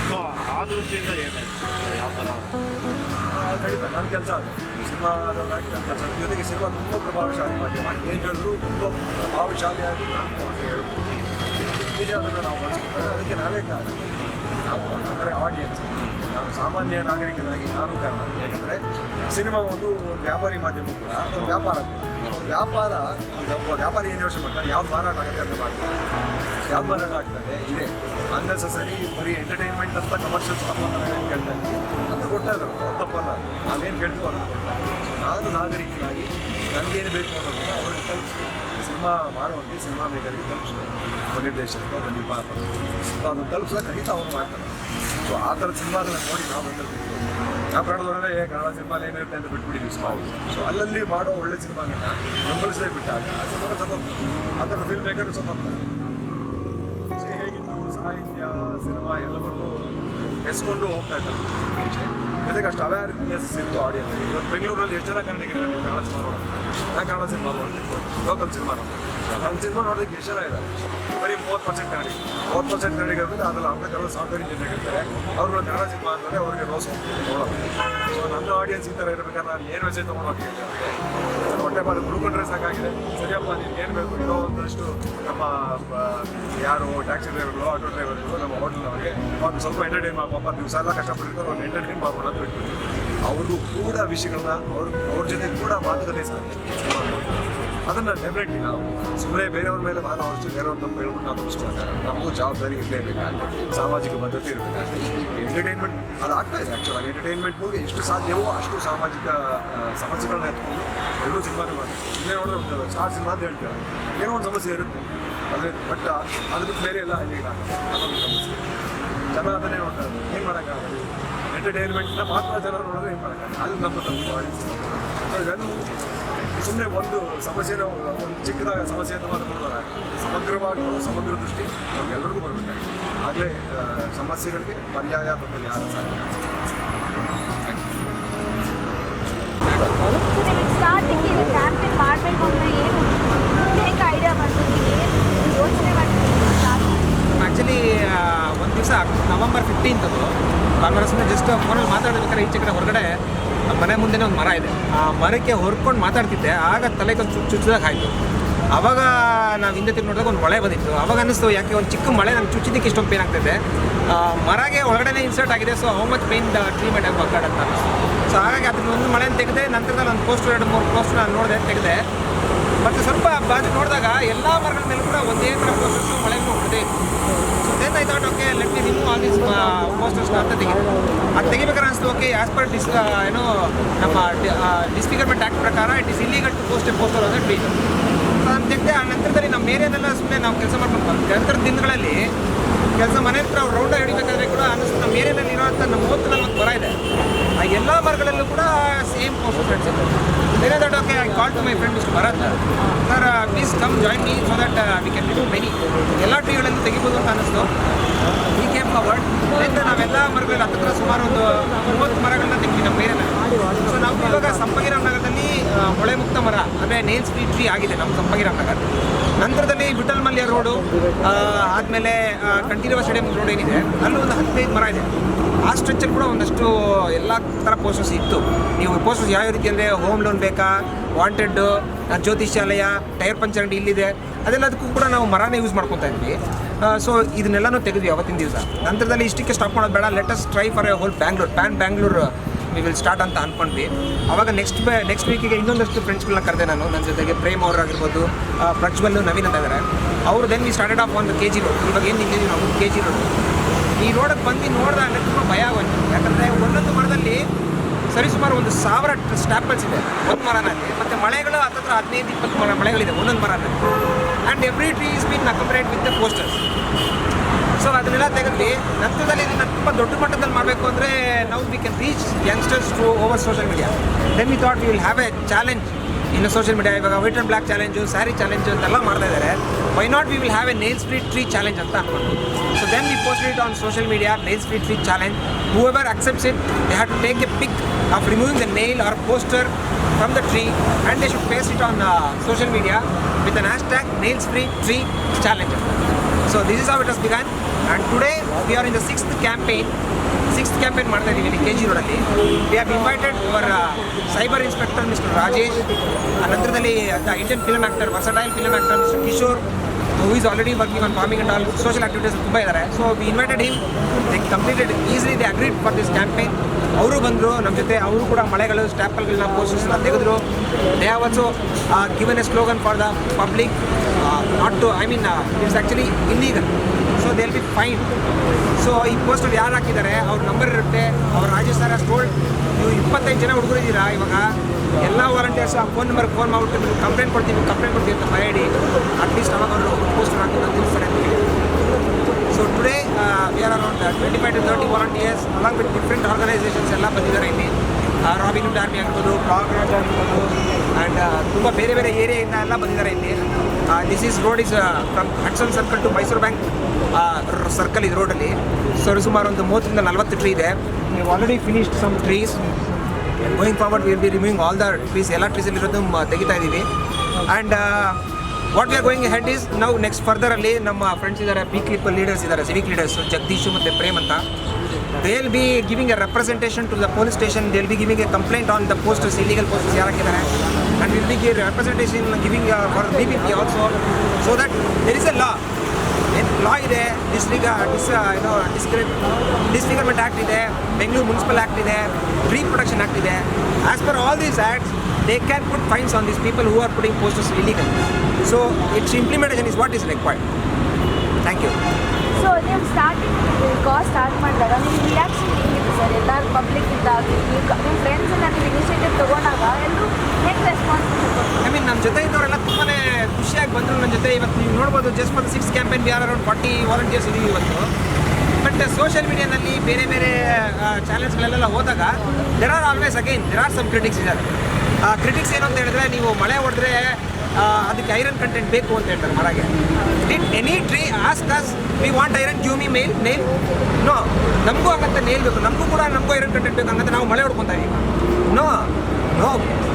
ಸೊ ಆ ದೃಷ್ಟಿಯಿಂದ ಏನಾಯ್ತು, ಯಾವ ಥರ ಖಂಡಿತ ನನ್ನ ಕೆಲಸ ಅದು ಸಿನಿಮಾದಲ್ಲಾಗಿ ನನ್ನ ಕೆಲಸ. ಜೊತೆಗೆ ಸಿನಿಮಾ ತುಂಬ ಪ್ರಭಾವಶಾಲಿ ಮಾಧ್ಯಮ. ಏನು ಹೇಳಿದ್ರು ತುಂಬ ಪ್ರಭಾವಶಾಲಿಯಾಗಿ ಹೇಳ್ಬೋದು. ನಿಜ ಅದನ್ನು ನಾವು ಬಳಸ್ಕೊಳ್ತಾರೆ. ಅದಕ್ಕೆ ನಾವೇ ಕಾರಣ. ನಾವು ಅಂದರೆ ಆಡಿಯನ್ಸ್, ನಾನು ಸಾಮಾನ್ಯ ನಾಗರಿಕನಾಗಿ ನಾನು ಕಾರಣ. ಯಾಕಂದರೆ ಸಿನಿಮಾ ಒಂದು ವ್ಯಾಪಾರಿ ಮಾಧ್ಯಮ ಕೂಡ ಒಂದು ವ್ಯಾಪಾರಿ ಏನು ಯೋಚನೆ ಮಾಡ್ತಾರೆ, ಯಾವ್ದು ಮಾರಾಟ ಆಗುತ್ತೆ ಅಂತ ಮಾಡ್ತಾರೆ. ಯಾವ್ದು ಮಾರಾಟ ಆಗ್ತದೆ ಇದೆ ಅನ್ನೆಸರಿ ಬರೀ ಎಂಟರ್ಟೈನ್ಮೆಂಟ್ ಅಂತ ಕಮರ್ಷಿಯಲ್ಸ್ ಕೇಳ್ತಾ ಇದ್ದೀವಿ. ಅದು ಕೊಡ್ತಾ ಇದ್ರು ತಪ್ಪಲ್ಲ, ನಾವೇನು ಕೇಳ್ತೀವೋ ಅದನ್ನು ಕೊಡ್ತಾ ಇದ್ದೀವಿ. ಸೊ ನಾನು ನಾಗರಿಕನಾಗಿ ನನಗೇನು ಬೇಕು ಅನ್ನೋದನ್ನು ಅವ್ರಿಗೆ ತಲುಪಿಸ್ತೀನಿ. ಸಿನಿಮಾ ಮಾಡುವಂತೆ ಸಿನಿಮಾ ಮೇಕರಿಗೆ ತಲುಪಿಸ್ತಾರೆ, ನಿರ್ದೇಶಕ ಒಬ್ಬ ನಿರ್ಮಾಪಕ. ಸೊ ಅದನ್ನು ತಲುಪಿಸೋಕೆ ಖಂಡಿತ ಅವ್ರು ಮಾಡ್ತಾರೆ. ಸೊ ಆ ಥರದ ಸಿನಿಮಾಗಳನ್ನ ನೋಡಿ ನಾವು ಬಂದಿರ್ತೀವಿ. ನಾವು ಕನ್ನಡದವರೇ ಕನ್ನಡ ಸಿನಿಮಾಲಿ ಏನಿರುತ್ತೆ ಅಂತ ಬಿಟ್ಬಿಟ್ಟಿದ್ದೀವಿ ಸಿನಿಮಾ. ಸೊ ಅಲ್ಲಲ್ಲಿ ಮಾಡೋ ಒಳ್ಳೆ ಸಿನಿಮಾಗಳನ್ನ ಬೆಂಬಲಿಸೇ ಬಿಟ್ಟಾಗ ಆ ಥರ ಫಿಲ್ಮ್ ಮೇಕರ್ ಸ್ವಲ್ಪ ಹೇಗಿತ್ತು ಸಾಹಿತ್ಯ ಸಿನಿಮಾ ಎಲ್ಲವನ್ನೂ ಎಸ್ಕೊಂಡು ಹೋಗ್ತಾ ಇದ್ದಾರೆ. ಜೊತೆಗೆ ಅಷ್ಟು ಅವೇರ್ನೆಸ್ ಇತ್ತು ಆಡಿಯನ್ಸ್. ಇವತ್ತು ಬೆಂಗಳೂರಲ್ಲಿ ಎಷ್ಟು ಜನ ಕನ್ನಡಿಗರು ಕನ್ನಡ ಸಿನಿಮಾ ನೋಡೋದು, ನಾನು ಕನ್ನಡ ಸಿನಿಮಾ ನೋಡ್ತೀನಿ, ಲೋಕಲ್ ಸಿನಿಮಾ ನೋಡ್ತೀನಿ. ನನ್ನ ಸಿನಿಮಾ ನೋಡೋದಕ್ಕೆ ಎಷ್ಟು ಜನ ಇದೆ, ಬರೀ 30% ಕನ್ನಡಿಗರು ಅದರಲ್ಲಿ ಅರ್ಧ ಸಾಫ್ಟ್ವೇರ್ ಇಂಜಿನಿಯರ್ ಇರ್ತಾರೆ. ಅವ್ರುಗಳು ಕನ್ನಡ ಸಿನಿಮಾ ಅಂದರೆ ಅವ್ರಿಗೆ ರೋಸ್ ಹೋಗ್ತೀನಿ ನೋಡೋದು. ಸೊ ನನ್ನ ಆಡಿಯನ್ಸ್ ಈ ಥರ ಇರಬೇಕಾದ್ರೆ ನಾನು ಏನು ಮೆಸೇಜ್ ತೊಗೊಂಡೋಗಿ ಹೊಟ್ಟೆ ಬಾರಿ ಹುಡುಕೊಂಡ್ರೆ ಸಾಕಾಗಿದೆ. ಸರಿಯಪ್ಪ ನೀನು ಏನು ಬೇಕು, ಇರೋ ಒಂದಷ್ಟು ನಮ್ಮ ಯಾರು ಟ್ಯಾಕ್ಸಿ ಡ್ರೈವರ್ಗಳು ಆಟೋ ಡ್ರೈವರ್ಗಳು ನಮ್ಮ ಹೋಟೆಲ್ನವ್ರಿಗೆ ಒಂದು ಸ್ವಲ್ಪ ಎಂಟರ್ಟೈನ್ ಪಾಪ ದಿವಸ ಎಲ್ಲ ಕಷ್ಟಪಟ್ಟಿರ್ತಾರೆ, ಅವ್ರು ಎಂಟರ್ಟೈನ್ ಮಾಡ್ಕೊಂಡು ಅಂತ ಬಿಟ್ಬಿಟ್ಟು ಅವರು ಕೂಡ ವಿಷಯಗಳನ್ನ ಅವ್ರ ಜೊತೆ ಕೂಡ ಮಾತುಕತೆ ಅದನ್ನು ಡೆಫಿನೆಟ್ಲಿ ನಾವು ಸುಮ್ಮನೆ ಬೇರೆಯವ್ರ ಮೇಲೆ ಭಾಳ ಹೊರತು ಬೇರೆಯವ್ರ ತಪ್ಪು ಹೇಳ್ಬಿಟ್ಟು ನಾವು ತಪ್ಪಿಸ್ಕೊಳ್ತಾರೆ. ನಮಗೂ ಜವಾಬ್ದಾರಿ ಇರಲೇಬೇಕಾಗುತ್ತೆ, ಸಾಮಾಜಿಕ ಭದ್ರತೆ ಇರಬೇಕಾಗುತ್ತೆ. ಎಂಟರ್ಟೈನ್ಮೆಂಟ್ ಅದು ಆಗ್ತಾ ಇದೆ. ಆ್ಯಕ್ಚುಲಾಗಿ ಎಂಟರ್ಟೈನ್ಮೆಂಟ್ ಮೂಲಕ ಎಷ್ಟು ಸಾಧ್ಯವೋ ಅಷ್ಟು ಸಾಮಾಜಿಕ ಸಮಸ್ಯೆಗಳನ್ನ ಎತ್ಕೊಂಡು ಎಲ್ಲರೂ ಸಿನಿಮಾನೇ ಮಾಡ್ತಾರೆ. ಇಲ್ಲೇ ನೋಡಿದ್ರೆ ಒಂದು ಸ್ಟಾರ್ ಸಿನಿಮಾ ಅಂತ ಹೇಳ್ತಾರೆ, ಏನೋ ಒಂದು ಸಮಸ್ಯೆ ಇರುತ್ತೆ. ಆದರೆ ಬಟ್ ಅದು ಬಿಟ್ಟು ಬೇರೆ ಎಲ್ಲ ಹಳ್ಳಿಗಳಾಗುತ್ತೆ ಅದೊಂದು ಸಮಸ್ಯೆ. ಜನ ಅದನ್ನೇ ನೋಡ್ತಾರೆ, ಏನು ಮಾಡೋಕ್ಕಾಗಲ್ಲ. ಎಂಟರ್ಟೈನ್ಮೆಂಟ್ನ ಮಾತ್ರ ಜನ ನೋಡೋದು ಏನು ಮಾಡೋಕ್ಕಾಗಲ್ಲ. ಅದು ನಮ್ಮ ತಪ್ಪು. ಇದನ್ನು ಸುಮ್ಮನೆ ಒಂದು ಸಮಸ್ಯೆನ ಒಂದು ಚಿಕ್ಕದಾದ ಸಮಸ್ಯೆ ಅಂತ ಮಾತ್ರ ನೋಡೋಣ. ಸಮಗ್ರವಾಗಿ ಸಮಗ್ರ ದೃಷ್ಟಿ ನಮಗೆಲ್ಲರಿಗೂ ಬರಬೇಕಾಗಿದೆ. ಆಗಲೇ ಸಮಸ್ಯೆಗಳಿಗೆ ಪರ್ಯಾಯ ಅಥವಾ ಯಾರು ಸಾಧ್ಯ. ಸ್ಟಾರ್ಟಿಂಗ್ ಇದು ಕ್ಯಾಂಪೇನ್ ಮಾಡಬೇಕು ಅಂದರೆ ಏನು ಹೇಗೆ ಐಡಿಯಾ ಮಾಡ್ತೀವಿ, ಏನು ಯೋಚನೆ ಮಾಡ್ತೀವಿ? ಆ್ಯಕ್ಚುಲಿ ಒಂದು ದಿವಸ ನವಂಬರ್ 15 ಅದು ಕಾನ್ವರ್ಸ್ ಜಸ್ಟ್ ಫೋನಲ್ಲಿ ಮಾತಾಡಬೇಕಾದ್ರೆ ಈಚೆ ಕಡೆ ಹೊರಗಡೆ ಮನೆ ಮುಂದೆನೇ ಒಂದು ಮರ ಇದೆ. ಆ ಮರಕ್ಕೆ ಹೊರ್ಕೊಂಡು ಮಾತಾಡ್ತಿದ್ದೆ, ಆಗ ತಲೆಗೊಂದು ಚುಚ್ಚಿದಾಗ ಆಯಿತು. ಆವಾಗ ನಾವು ಹಿಂದೆ ತಿರುಗಿ ನೋಡಿದಾಗ ಒಂದು ಮಳೆ ಬಂದಿತ್ತು. ಆವಾಗ ಅನ್ನಿಸ್ತು ಯಾಕೆ ಒಂದು ಚಿಕ್ಕ ಮಳೆ ನಂಗೆ ಚುಚ್ಚಿದ್ದಕ್ಕೆ ಇಷ್ಟೊಂದು ಪೇನ್ ಆಗ್ತಿದೆ, ಮರಗೆ ಒಳಗಡೆ ಇನ್ಸರ್ಟ್ ಆಗಿದೆ. So how much pain treatment ಆಗಿ ಬರ್ಕಾಡ್ ಅಂತ. ಸೊ ಹಾಗಾಗಿ ಅದನ್ನ ಒಂದು ಮಳೆಯನ್ನು ತೆಗೆದೆ. ನಂತರದಲ್ಲಿ ಒಂದು ಪೋಸ್ಟರ್ 2-3 ಪೋಸ್ಟರ್ ನಾನು ನೋಡಿದೆ, ತೆಗೆದೆ. ಮತ್ತು ಸ್ವಲ್ಪ ಬಾಜು ನೋಡಿದಾಗ ಎಲ್ಲ ಮರಗಳ ಮೇಲೆ ಕೂಡ ಒಂದೇ ಥರ ಪೋಸ್ಟರ್ಸು ಮಳೆಗೂ ಹೊಡೆದೇ ಇತ್ತು. So then I thought okay let me remove all this ಪೋಸ್ಟರ್ಸ್ನ ಅಂತ ತೆಗೆದು ಅದು ತೆಗಿಬೇಕಾದ್ರೆ ಅನಿಸ್ತು ಓಕೆ ಆ್ಯಸ್ ಪರ್ ಏನು ನಮ್ಮ ಡಿಸ್ಫಿಗರ್ಮೆಂಟ್ ಆ್ಯಕ್ಟ್ ಪ್ರಕಾರ it is illegal to post a poster ಅಂದರೆ ಟ್ರೀ. ಸೊ ನಾನು ತೆಗೆದೆ. ಆ ನಂತರದಲ್ಲಿ ನಮ್ಮ ಏರಿಯಾದೆಲ್ಲ ಸುಮ್ಮನೆ ನಾವು ಕೆಲಸ ಮಾಡ್ಕೊಂಡು ಬಂದ್ವಿ. ನಂತರ ದಿನಗಳಲ್ಲಿ ಕೆಲಸ ಮನೆ ಹತ್ರ ಅವ್ರು ರೌಂಡ ಹಿಡಿಬೇಕಾದ್ರೆ ಕೂಡ ಅನ್ನಿಸ್ತು ನಮ್ಮ ಏರಿಯಾದಲ್ಲಿ ಇರೋಂಥ ನಮ್ಮ 30-40 ಮರ ಇದೆ. ಆ ಎಲ್ಲ ಮರಗಳಲ್ಲೂ ಕೂಡ ಸೇಮ್ ಪೋಸ್ಟರ್ಸ್ ಅನಿಸುತ್ತೆ. ಬೇರೆ that okay I call to my friend mister Bharat, sir please come join me so that we can remove many, ಎಲ್ಲ ಟ್ರೀಗಳಲ್ಲಿ ತೆಗಿಬೋದು ಅಂತ ಅನ್ನಿಸ್ತು. ಈ ಕೇಮ್ ಫಾರ್ವರ್ಡ್ ಅಂದರೆ ನಾವೆಲ್ಲ ಮರಗಳಲ್ಲಿ ಹತ್ತಿರ ಸುಮಾರು ಒಂದು 30 ಮರಗಳನ್ನ ತೆಗ್ವಿ ನಮ್ಮ ಬೇರೆ. ಸೊ ನಾವು ಇವಾಗ ಸಂಪಂಗಿರಾಮ್ ನಗರದಲ್ಲಿ ಮೊಳೆ ಮುಕ್ತ ಮರ ಅಂದರೆ ನೇಲ್ಸ್ ಫ್ರೀ ಟ್ರೀ ಆಗಿದೆ ನಮ್ಮ ಸಂಪಂಗಿರಾಮ್ ನಗರ. ನಂತರದಲ್ಲಿ ವಿಠಲ್ ಮಲ್ಯ ರೋಡು ಆದಮೇಲೆ ಕಂಠೀರವ ಸ್ಟೇಡಿಯಂ ರೋಡ್ ಏನಿದೆ ಅಲ್ಲೂ ಒಂದು 15 ಮರ ಇದೆ. ಆ ಸ್ಟ್ರೆಚ್ಚಲ್ಲಿ ಕೂಡ ಒಂದಷ್ಟು ಎಲ್ಲ ಥರ ಪೋಸ್ಟರ್ಸ್ ಇತ್ತು. ನೀವು ಪೋಸ್ಟರ್ಸ್ ಯಾವ ರೀತಿ ಅಂದರೆ ಹೋಮ್ ಲೋನ್ ಬೇಕಾ, ವಾಂಟೆಡ್ಡು, ಜ್ಯೋತಿಷ್ಯಾಲಯ, ಟೈರ್ ಪಂಚರ್ ಅಂಗಡಿ ಇಲ್ಲಿದೆ, ಅದೆಲ್ಲದಕ್ಕೂ ಕೂಡ ನಾವು ಮರನೇ ಯೂಸ್ ಮಾಡ್ಕೊತಾ ಇದ್ವಿ. ಸೊ ಇದನ್ನೆಲ್ಲನೂ ತೆಗೆದ್ವಿ ಅವತ್ತಿನ ದಿವಸ. ನಂತರದಲ್ಲಿ ಇಷ್ಟಕ್ಕೆ ಸ್ಟಾಪ್ ಮಾಡೋದು ಬೇಡ, let us try for a whole Bangalore we will start ಅಂತ ಅಂದ್ಕೊಂಡ್ವಿ. ಆವಾಗ ನೆಕ್ಸ್ಟ್ ವೀಕಿಗೆ ಇನ್ನೊಂದಷ್ಟು ಫ್ರೆಂಡ್ಸ್ಗಳನ್ನ ಕರೆದೆ ನಾನು. ನನ್ನ ಜೊತೆಗೆ ಪ್ರೇಮ್ ಅವರಾಗಿರ್ಬೋದು, ಪ್ರಜ್ವಲ್, ನವೀನ್ ಅಂತ ಇದ್ದಾರೆ. ಅವರು ದೆನ್ ವಿ ಸ್ಟಾರ್ಟೆಡ್ ಆಫ್ ಒಂದು KG ರೋಡ್. ಇವಾಗ ಏನು ನಿಂತಿದ್ದೀವಿ ನಾವು KG ರೋಡ್. ಈ ರೋಡಕ್ಕೆ ಬಂದು ನೋಡಿದಾಗ ತುಂಬ ಭಯ ಆಗೋಯ್ತು. ಯಾಕಂದರೆ ಒಂದೊಂದು ಮರದಲ್ಲಿ ಸರಿಸುಮಾರು 1000 ಸ್ಟ್ಯಾಪಲ್ಸ್ ಇದೆ ಒಂದು ಮರನಲ್ಲಿ. ಮತ್ತು ಮಳೆಗಳು ಹತ್ತಿರ 15-20 ಮಳೆಗಳಿದೆ ಒಂದೊಂದು ಮರನಲ್ಲಿ. And every tree is been incorporate with the posters. So ಅದನ್ನೆಲ್ಲ ತೆಗೆದ್ವಿ. ನಂತರದಲ್ಲಿ ಇದನ್ನು ತುಂಬ ದೊಡ್ಡ ಮಟ್ಟದಲ್ಲಿ ಮಾಡಬೇಕು ಅಂದರೆ ನಾವು we can reach youngsters to over social media. Then we thought we will have a challenge ಇನ್ನು ಸೋಷಿಯಲ್ ಮೀಡಿಯಾ. ಇವಾಗ white and black challenge, sari challenge ಅಂತೆಲ್ಲ ಮಾಡ್ತಾ ಇದ್ದಾರೆ. Why not we will have a nails free tree challenge ಅಂತ ಅಂದ್ಕೊಂಡು. So then we posted it on social media, nails free tree challenge. Whoever accepts it, they have to take a pic of removing the nail or poster from the tree and they should paste it on social media with an hashtag nails free tree challenge. So this is how it has begun, and today we are in the 6th campaign ಮಾಡ್ತಾ ಇದ್ದೀವಿ ಇಲ್ಲಿ KG ರೋಡಲ್ಲಿ. We have invited our cyber inspector mister Rajesh, ನಂತರದಲ್ಲಿ Indian film actor, versatile film actor mister Kishore, who is already working on farming and all social activities ತುಂಬ ಇದ್ದಾರೆ. So we invited him. They completed easily, they agreed for this campaign. ಅವರು ಬಂದರು ನಮ್ಮ ಜೊತೆ. ಅವರು ಕೂಡ ಮಳೆಗಳು ಸ್ಟ್ಯಾಪಲ್ಗಳನ್ನ ಪೋಸ್ಟರ್ಸ್ನ ತೆಗೆದ್ರು. They have also given a slogan for the public not to it's actually illegal, so they will be fine. So ಈ ಪೋಸ್ಟರ್ ಯಾರು ಹಾಕಿದ್ದಾರೆ ಅವ್ರ ನಂಬರ್ ಇರುತ್ತೆ. ಅವ್ರ ರಾಜೇಶ್ ಸರ್ ಸ್ಟೋಲ್ಡ್, ನೀವು 25 ಜನ ಹುಡುಗರಿದ್ದೀರಾ, ಇವಾಗ ಎಲ್ಲ ವಾಲಂಟಿಯರ್ಸ್ ಆ ಫೋನ್ ನಂಬರ್ಗೆ ಫೋನ್ ಮಾಡಿಬಿಟ್ಟು ನೀವು ಕಂಪ್ಲೇಂಟ್ ಕೊಡ್ತೀವಿ ಅಂತ ಮಾಡಿ ಅಟ್ಲೀಸ್ಟ್ ಅವಾಗ ಅವರು ಪೋಸ್ಟರ್ ಹಾಕೋದು ನಿಲ್ಲಿಸ್ತಾರೆ ಅಂತ ಹೇಳಿ. So today we are around 25 to 30 volunteers along with different organisations ಎಲ್ಲ ಬಂದಿದ್ದಾರೆ ಇಲ್ಲಿ. ರಾಬಿನ್ ಹುಡ್ ಆರ್ಮಿ ಆಗಿರ್ಬೋದು, ಪ್ರಾಗ್ರಾಜ್ ಆಗಿರ್ಬೋದು, ಆ್ಯಂಡ್ ತುಂಬ ಬೇರೆ ಬೇರೆ ಏರಿಯಾಯಿಂದ ಎಲ್ಲ ಬಂದಿದ್ದಾರೆ ಇಲ್ಲಿ. This is road is from Hudson circle to Mysore bank circle ಇದು ರೋಡಲ್ಲಿ. ಸುಮಾರು ಒಂದು 30-40 ಟ್ರೀ ಇದೆ. We already finished some trees. Going forward will be removing all the trees. ಎಲ್ಲ ಟ್ರೀಸಲ್ಲಿರೋದು ತೆಗಿತಾ ಇದ್ದೀವಿ. And what we are going head is ನಾವು ನೆಕ್ಸ್ಟ್ ಫರ್ದರಲ್ಲಿ ನಮ್ಮ ಫ್ರೆಂಡ್ಸ್ ಇದ್ದಾರೆ, ಪೀಪಲ್ ಲೀಡರ್ಸ್ ಇದ್ದಾರೆ, ಸಿವಿಕ್ ಲೀಡರ್ಸ್, ಜಗದೀಶು ಮತ್ತು ಪ್ರೇಮ್ ಅಂತ. They will be giving a representation to the police station. They will be giving a complaint on the posters, illegal posters ಯಾರು ಹಾಕಿದ್ದಾರೆ. And will be representation giving for BBP also, so that there is a law ಇದೆ. Disfigurement act ಇದೆ, Bengaluru municipal act ಇದೆ, tree protection act ಇದೆ. As per all these acts they can put fines on these people who are putting posters illegally. So its implementation is what is required. Thank you. So ನೀವು start ಮಾಡಿದಾಗ ನಿಮ್ಮ reaction ಹೇಗಿತ್ತು sir? ಎಲ್ಲರೂ public ಇದ್ದಾಗ ನಿಮ್ಮ friends ಎಲ್ಲ ನೀವು initiative ತೊಗೊಂಡಾಗ ಎಲ್ಲರೂ ಹೇಗೆ ರೆಸ್ಪಾನ್ಸ್ ಕೊಡ್ತಾರೆ? ನಮ್ಮ ಜೊತೆ ಇದ್ದವರೆಲ್ಲ ತುಂಬಾ ಖುಷಿಯಾಗಿ ಬಂದರು ನನ್ನ ಜೊತೆ. ಇವತ್ತು ನೀವು ನೋಡ್ಬೋದು, just for 6 campaign we are around 40 volunteers ಇದೀವಿ ಇವತ್ತು. ಬಟ್ ಸೋಷಿಯಲ್ ಮೀಡಿಯಾನಲ್ಲಿ ಬೇರೆ ಬೇರೆ ಚಾನೆಲ್ಸ್ಗಳೆಲ್ಲ ಹೋದಾಗ ದೇರ್ ಆರ್ ಸಮ್ ಕ್ರಿಟಿಕ್ಸ್ ಇದ್ದಾರೆ. ಕ್ರಿಟಿಕ್ಸ್ ಏನು ಅಂತ ಹೇಳಿದ್ರೆ, ನೀವು ಮಳೆ ಹೊಡೆದ್ರೆ ಅದಕ್ಕೆ ಐರನ್ ಕಂಟೆಂಟ್ ಬೇಕು ಅಂತ ಹೇಳ್ತಾರೆ ಮರಗೆ. Did any tree ask us we want iron, give me nail? No. ನಮಗೂ ಹಂಗಂತ ನೇಲ್ ಬೇಕು, ನಮಗೂ ಐರನ್ ಕಂಟೆಂಟ್ ಬೇಕು, ಹಂಗಂತ ನಾವು ಮಳೆ ಹೊಡ್ಕೊತಾ ಇದೀವಿ? No.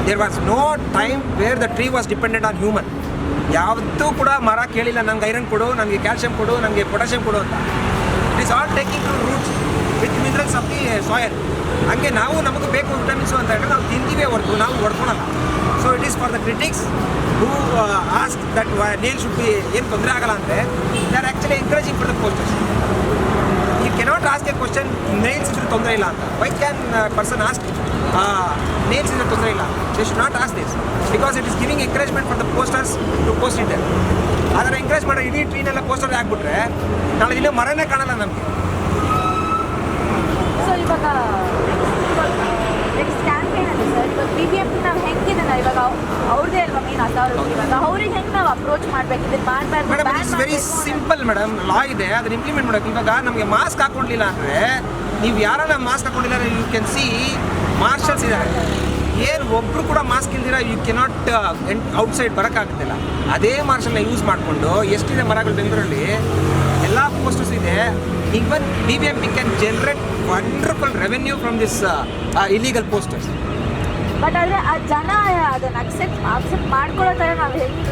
There was no time where the tree was dependent on human. ಯಾವತ್ತೂ ಕೂಡ ಮರ ಕೇಳಿಲ್ಲ ನನಗೆ ಐರನ್ ಕೊಡು, ನನಗೆ ಕ್ಯಾಲ್ಸಿಯಂ ಕೊಡು, ನನಗೆ ಪೊಟ್ಯಾಷಿಯಂ ಕೊಡು ಅಂತ. It is all taking to roots with minerals of the soil. ಹಂಗೆ ನಾವು ನಮಗೆ ಬೇಕು ವಿಟಮಿನ್ಸು ಅಂತ ಹೇಳಿದ್ರೆ ನಾವು ತಿಂತೀವೇ ಹೊರತು ನಾವು ಹೊಡ್ಕೊಳಲ್ಲ. So it is for the critics who ask that nail should be, ಏನು ತೊಂದರೆ ಆಗಲ್ಲ ಅಂದರೆ they are actually encouraging for the posters. You cannot ask a question nails ಇದ್ರೆ ತೊಂದರೆ ಇಲ್ಲ ಅಂತ. Why can person ask nails ಇದ್ರೆ ತೊಂದರೆ ಇಲ್ಲ? They should not ask this because it is giving encouragement for the posters to post it. ಆದರೆ encourage ಮಾಡೋ ಇಡೀ ಟ್ರೀನೆಲ್ಲ ಪೋಸ್ಟರ್ ಹಾಕ್ಬಿಟ್ರೆ ನಾಳೆ ದಿನ ಮರನೇ ಕಾಣಲ್ಲ ನಮಗೆ. ಸೊ ಇವಾಗ ನೆಕ್ಸ್ಟ್ ಕ್ಯಾಂಪೇನ್ ಅಲ್ಲಿ ಸರ್, ಇವಾಗ BBMP ನಾವು ಹೆಂಗಿದೆ ಇವಾಗ ಅವ್ರದ್ದೇ ಅಲ್ವಾ ಮೇನ್ ಅಥಾರಿಟಿ, ಇವಾಗ ಅವ್ರಿಗೆ ಹೆಂಗೆ ನಾವು ಅಪ್ರೋಚ್ ಮಾಡಬೇಕು, ಇದನ್ನು ಮಾಡಬಾರ್ದು? Madam, it's very simple madam. Law ಇದೆ, ಅದನ್ನ ಇಂಪ್ಲಿಮೆಂಟ್ ಮಾಡೋಕೆ. ಇವಾಗ ನಮಗೆ ಮಾಸ್ಕ್ ಹಾಕೊಂಡಿಲ್ಲ ಅಂದರೆ, ನೀವು ಯಾರನ್ನ ಮಾಸ್ಕ್ ಹಾಕೊಂಡಿಲ್ಲ ಯು ಕ್ಯಾನ್ ಸಿ ಮಾರ್ಷಲ್ಸ್ ಇದ್ದಾರೆ. ಏನು ಒಬ್ಬರು ಕೂಡ ಮಾಸ್ಕ್ ಇಲ್ದಿರ ಯು ಕೆನಾಟ್ ಔಟ್ಸೈಡ್ ಬರೋಕ್ಕಾಗ್ತಿಲ್ಲ. ಅದೇ ಮಾರ್ಷಲ್ನ ಯೂಸ್ ಮಾಡಿಕೊಂಡು ಎಷ್ಟಿದೆ ಮರಗಳು ಬೆಂಗಳೂರಲ್ಲಿ, ಎಲ್ಲ ಪೋಸ್ಟರ್ಸ್ ಇದೆ. Even BBMP can generate wonderful revenue from this illegal posters. But ಆದರೆ ಆ ಜನ ಅದನ್ನು ಅಕ್ಸೆಪ್ಟ್ ಮಾಡ್ಕೊಳ್ಳೋ ಥರ ನಾವು ಹೆಂಗೆ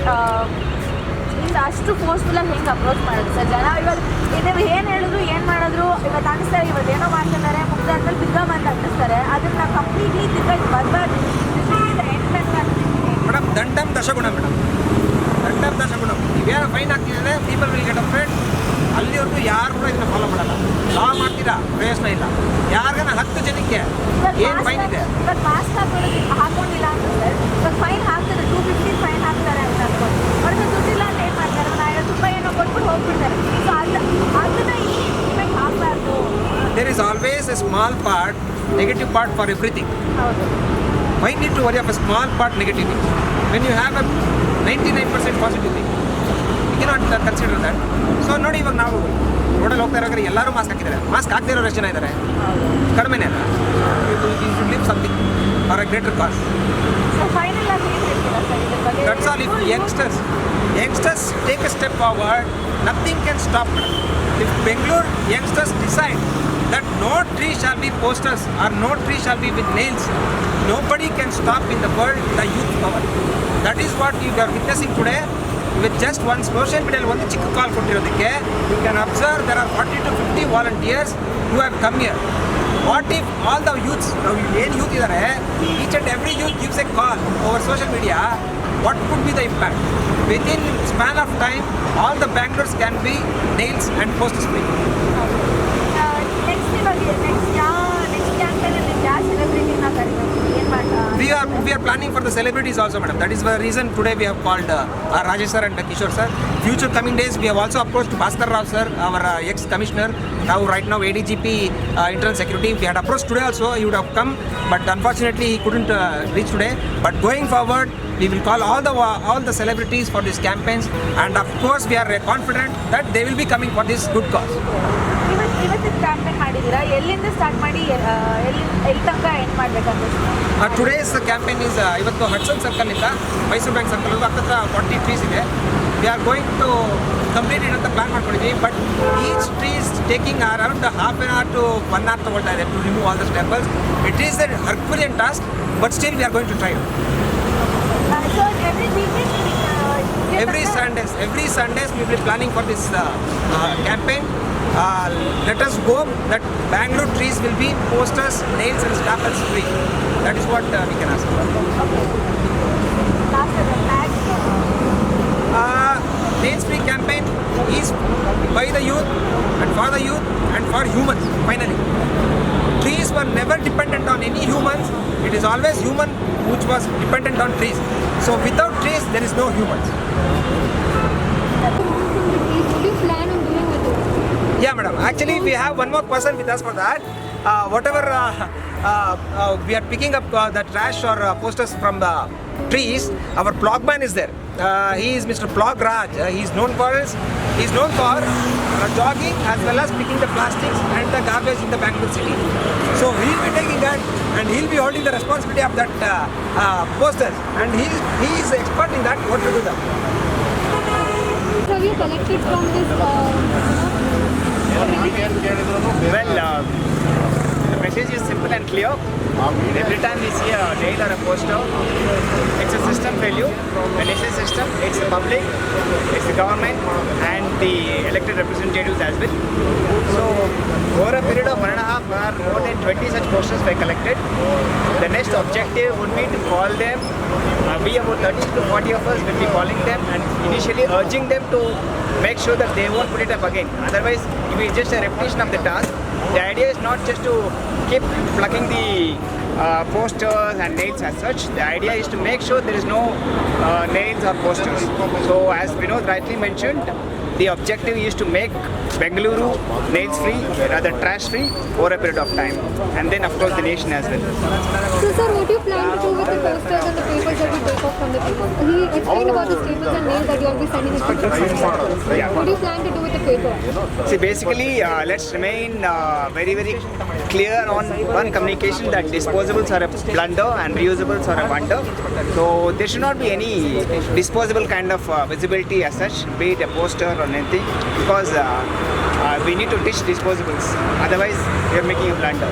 ಅಷ್ಟು ಫೋರ್ಸ್ಫುಲ್ಲಾಗಿ ಹೆಂಗೆ ಅಪ್ರೋಚ್ ಮಾಡೋದು ಸರ್ ಜನ? ಇವಾಗ ನೀವು ಏನು ಹೇಳಿದ್ರು ಏನು ಮಾಡಿದ್ರು ಇವತ್ತು ಅನ್ನಿಸ್ತಾರೆ, ಇವತ್ತು ಏನೋ ಮಾಡ್ತಿದ್ದಾರೆ, ಮುಗ್ದ ಆದ್ಮೇಲೆ ಬಿದ್ದಮ್ ಅಂತ ಅನ್ನಿಸ್ತಾರೆ. ಅದನ್ನು ನಾವು ಕಂಪ್ಲೀಟ್ಲಿ ತಿರ್ಗಿ ಬರಬಾರ್ದು. ಮೇಡಮ್, ದಂಡಂ ದಶಗುಣ ಮೇಡಮ್, ದಂಡಂ ದಶಗುಣ. ನೀವೇನೋ ಫೈನ್ ಹಾಕ್ತಿದ್ರೆ ಪೀಪಲ್ ವಿಲ್ ಗೆಟ್ ಅಫ್ರೇಡ್. ಅಲ್ಲಿವರೆಗೂ ಯಾರು ಕೂಡ ಇದನ್ನ ಫಾಲೋ ಮಾಡಲ್ಲ. ಲಾ ಮಾಡ್ತೀರಾ, ಪ್ರಯೋಜನ ಇಲ್ಲ. ಯಾರಿಗಾನ 10 ಜನಕ್ಕೆ ಏನು ಫೈನ್ ಇದೆ? ಇವಾಗ ಮಾಸ್ಕ್ ಹಾಕೊಂಡಿಲ್ಲ ಅಂತ ಸರ್, ಇವಾಗ ಫೈನ್ ಹಾಕ್ತಾರೆ, 250 ಫೈನ್ ಹಾಕ್ತಾರೆ ಅಂತ ಅನ್ಕೊಂಡು ಅವ್ರಿಗೆ ದುಡ್ಡಿಲ್ಲ ಅಂತ ಏನು ಮಾಡ್ತಾರೆ, ₹50 ಏನೋ ಕೊಟ್ಬಿಟ್ಟು ಹೋಗ್ಬಿಡ್ತಾರೆ. ಸೊ ಅದನ್ನ ಇಲ್ಲಿ ಇಂಪ್ಲಿಮೆಂಟ್ ಆಗಬಾರ್ದು. There is always a small part, negative part for everything. ಹೌದು. Why need to worry of a small part negative thing when you have a 99% positive thing? You cannot consider that. So ನೋಡಿ, ಇವಾಗ ನಾವು ರೋಡಲ್ಲಿ ಹೋಗ್ತಾ ಇರೋದ್ರೆ ಎಲ್ಲರೂ mask ಹಾಕಿದ್ದಾರೆ. Mask ಹಾಕದೇ ಇರೋರು ಎಷ್ಟು ಜನ ಇದ್ದಾರೆ? ಕಡಿಮೆನೇ ಅಲ್ಲ. You should leave something for a greater cause. So final ಆಗಿ ಏನು ಹೇಳ್ತೀರಾ ಸರ್ ಇದ್ರ ಬಗ್ಗೆ? That's all. If youngsters take a step forward, nothing can stop them. If Bangalore youngsters decide that no tree shall be posters or no tree shall be with nails, nobody can stop in the world the youth power. That is what you are witnessing today. With just one social media ಒಂದು ಚಿಕ್ಕ ಕಾಲ್ ಕೊಟ್ಟಿರೋದಕ್ಕೆ you can observe there are 40 to 50 volunteers who have come here. What if all the youths, ಏನು youth ಇದ್ದಾರೆ, each and every youth gives a call over social media, what could be the impact? Within span of time, all the Bangalores can be nails and posters free. Next ಇವಾಗ next ಕ್ಯಾಂಪೇನಲ್ಲಿ ಯಾವ ಸೆಲೆಬ್ರಿಟಿನ ಕರಿಬೇಕು, ಏನು ಮಾಡ್ತಾ? We are planning for the celebrities also, madam. That is the reason today we have called Rajesh sir and Kishore sir. Future coming days, we have also approached Bhaskar Rao sir, our ex-commissioner, now right now ADGP Internal Security. We had approached today also, he would have come, but unfortunately he couldn't reach today. But going forward, we will call all the celebrities for these campaigns, and of course we are confident that they will be coming for this good cause. ಇವತ್ತಿನ campaign ಮಾಡಿದ್ದೀರಾ, ಎಲ್ಲಿಂದ start ಮಾಡಿ ಎಲ್ಲಿ ತನಕ end ಮಾಡಬೇಕಂತ? Today's campaign is ಇವತ್ತು Hudson circle ಇಂದ Mysore bank circle ಹತ್ತಿರ 40 ಟ್ರೀಸ್ ಇದೆ. We are going to complete it ಅಂತ ಪ್ಲಾನ್ ಮಾಡ್ಕೊಂಡಿದ್ದೀವಿ. But each tree is taking around half an hour to 1 hour ತಗೊಳ್ತಾ ಇದೆ to remove all the staples. It is a herculean task, but still we are going to try. So every Sundays we will be planning for this campaign. Let us go that Bangalore trees will be posters, nails and staples free. That is what we can ask. Nails free campaign is by the youth and for the youth and for humans. Finally, trees were never dependent on any humans. It is always human which was dependent on trees. So without trees there is no humans. Do you plan on doing it? Yeah, madam. Actually, we have one more person with us for that. Whatever we are picking up the trash or posters from the trees, our Plogman is there. He is Mr. Plog Raj. He's known for jogging as well as picking the plastics and the garbage in the Bangalore city. So he'll be taking that and he'll be holding the responsibility of that posters. And he is expert in that. What to do that? Have you collected from this? Well, the message is simple and clear. Every time we see a nail or a poster, it's a system failure. When it's a system, it's the public, it's the government, and the elected representatives as well. So, over a period of 1.5 hours, more than 20 such posters were collected. The next objective would be to call them. We about 30 to 40 of us will be calling them and initially urging them to make sure that they won't put it up again. Otherwise, it will be just a repetition of the task. The idea is not just to keep plucking the posters and nails as such. The idea is to make sure there is no nails or posters. So as Vinod rightly mentioned, the objective is to make Bengaluru nails free, rather trash free over a period of time, and then of course the nation as well. So sir, what do you plan to do with the posters and the papers that you take off from the paper? He explained about the staples and nails that you will be sending it to different stores. What do you plan to do with the paper? See, basically, let's remain very, very clear on one communication that disposables are a blunder and reusables are a wonder. So there should not be any disposable kind of visibility as such, be it a poster or anything, because we need to ditch disposables. Otherwise, we are making a blunder.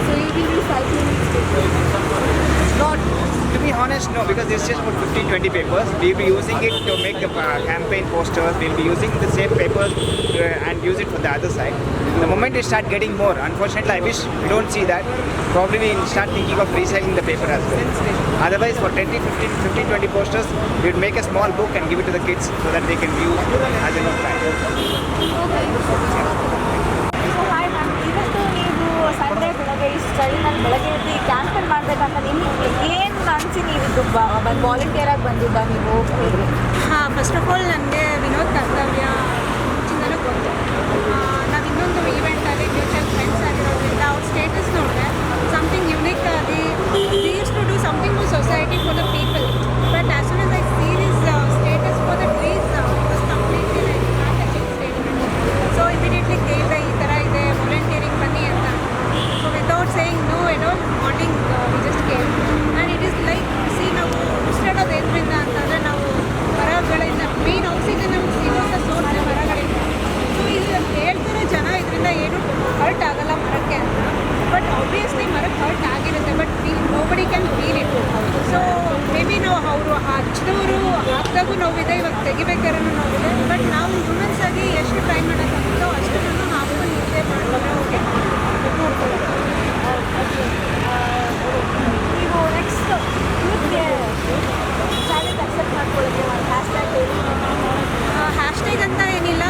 So you will be recycling staples? Not, to be honest, no, because it's just about 15-20 papers. We'll be using it to make the campaign posters. We'll be using the same papers and use it for the other side. The moment we start getting more, unfortunately, I wish we don't see that. Probably we'll start thinking of recycling the paper as well. Otherwise, for 15-20 posters, we'll make a small book and give it to the kids so that they can view as a notepad. So hi ma'am, ಇವತ್ತು ನೀವು Sunday ಬೆಳಗ್ಗೆ ಈ ಚಳಿನಲ್ಲಿ ಬೆಳಗ್ಗೆ ಎದ್ದು ಈ campaign ಮಾಡಬೇಕಂತ ನಿಮ್ಗೆ ಏನು ಅನಿಸಿ ನೀವಿದ್ದು ಬಂದು ವಾಲಂಟಿಯರ್ ಆಗಿ ಬಂದಿದ್ದ ನೀವು ಹೇಳಿದ್ರಿ? ಹಾಂ, ಫಸ್ಟ್ ಆಫ್ ಆಲ್ ನನಗೆ ವಿನೋದ್ ಕರ್ತವ್ಯ ಮುಂಚಿಂದಲೂ ಗೊತ್ತು. ನಾವು ಇನ್ನೊಂದು ಈವೆಂಟಲ್ಲಿ ಫ್ಯೂಚರ್ ಫ್ರೆಂಡ್ಸ್ ಆಗಿರೋದ್ರಿಂದ ಅವ್ರ ಸ್ಟೇಟಸ್ ನೋಡಿದೆ ಸಮಥಿಂಗ್ ಯುನಿಕ್ ಆಗಿ use to do something for society for the people. But as soon as I see this status for the trees was completely like not a ಚಿಂಗ್ ಸ್ಟೇಟ್ಮೆಂಟ್. ಸೊ ಇಮಿಡಿಯೇಟ್ಲಿ ಕೇಳಿದೆ ಈ ಥರ ಇದೆ volunteering ಬನ್ನಿ ಅಂತ. So without saying no at all morning we just ಕೇಳಿ and it is like see ನಾವು ಉಸಿರಾಡೋದು ಏನ್ರಿಂದ ಅಂತಂದರೆ ನಾವು ಮರಗಳಿಂದ ಮೇನ್ ಆಕ್ಸಿಜನ್ ನಮ್ಗೆ ಸಿಗೋಂಥ ಸೋರ್ಸ್ ಮರಗಳಿಂದ. ಸೊ ಇದು ಹೇಳ್ತಾರೆ ಜನ ಇದರಿಂದ ಏನು ಹರ್ಟ್ ಆಗಲ್ಲ ಮರಕ್ಕೆ ಅಂತ, ಬಟ್ ಆಬ್ವಿಯಸ್ಲಿ ಮರಕ್ಕೆ ಹರ್ಟ್ ಆಗಿರುತ್ತೆ, but nobody can feel it. So may be ನಾವು ಅವರು ಹಚ್ಚಿದವರು ಹಾಕಿದಾಗೂ ನೋವಿದೆ, ಇವಾಗ ತೆಗಿಬೇಕಾದ್ರೂ ನೋವಿದೆ, ಬಟ್ ನಾವು ಹ್ಯೂಮನ್ಸ್ ಆಗಿ ಎಷ್ಟು ಟ್ರೈ ಮಾಡೋಕ್ಕಾಗುತ್ತೋ ಅಷ್ಟು ನಾವು ಹಾಕೊಂಡು ನಿದ್ದೆ ಮಾಡ್ಕೊಂಡು ಹೋಗಿ ನೋಡ್ಕೊಳ್ಳೋದು. ನೀವು ನೆಕ್ಸ್ಟ್ ಯೂತ್ಗೆ ಚಾಲೆಂಜ್ ಅಕ್ಸೆಪ್ಟ್ ಮಾಡ್ಕೊಳ್ಳೋಕ್ಕೆ ಒಂದು ಹ್ಯಾಶ್ಟ್ಯಾಗ್ ಹೇಳಿ. ಹ್ಯಾಶ್ಟ್ಯಾಗ್ ಅಂತ ಏನಿಲ್ಲ,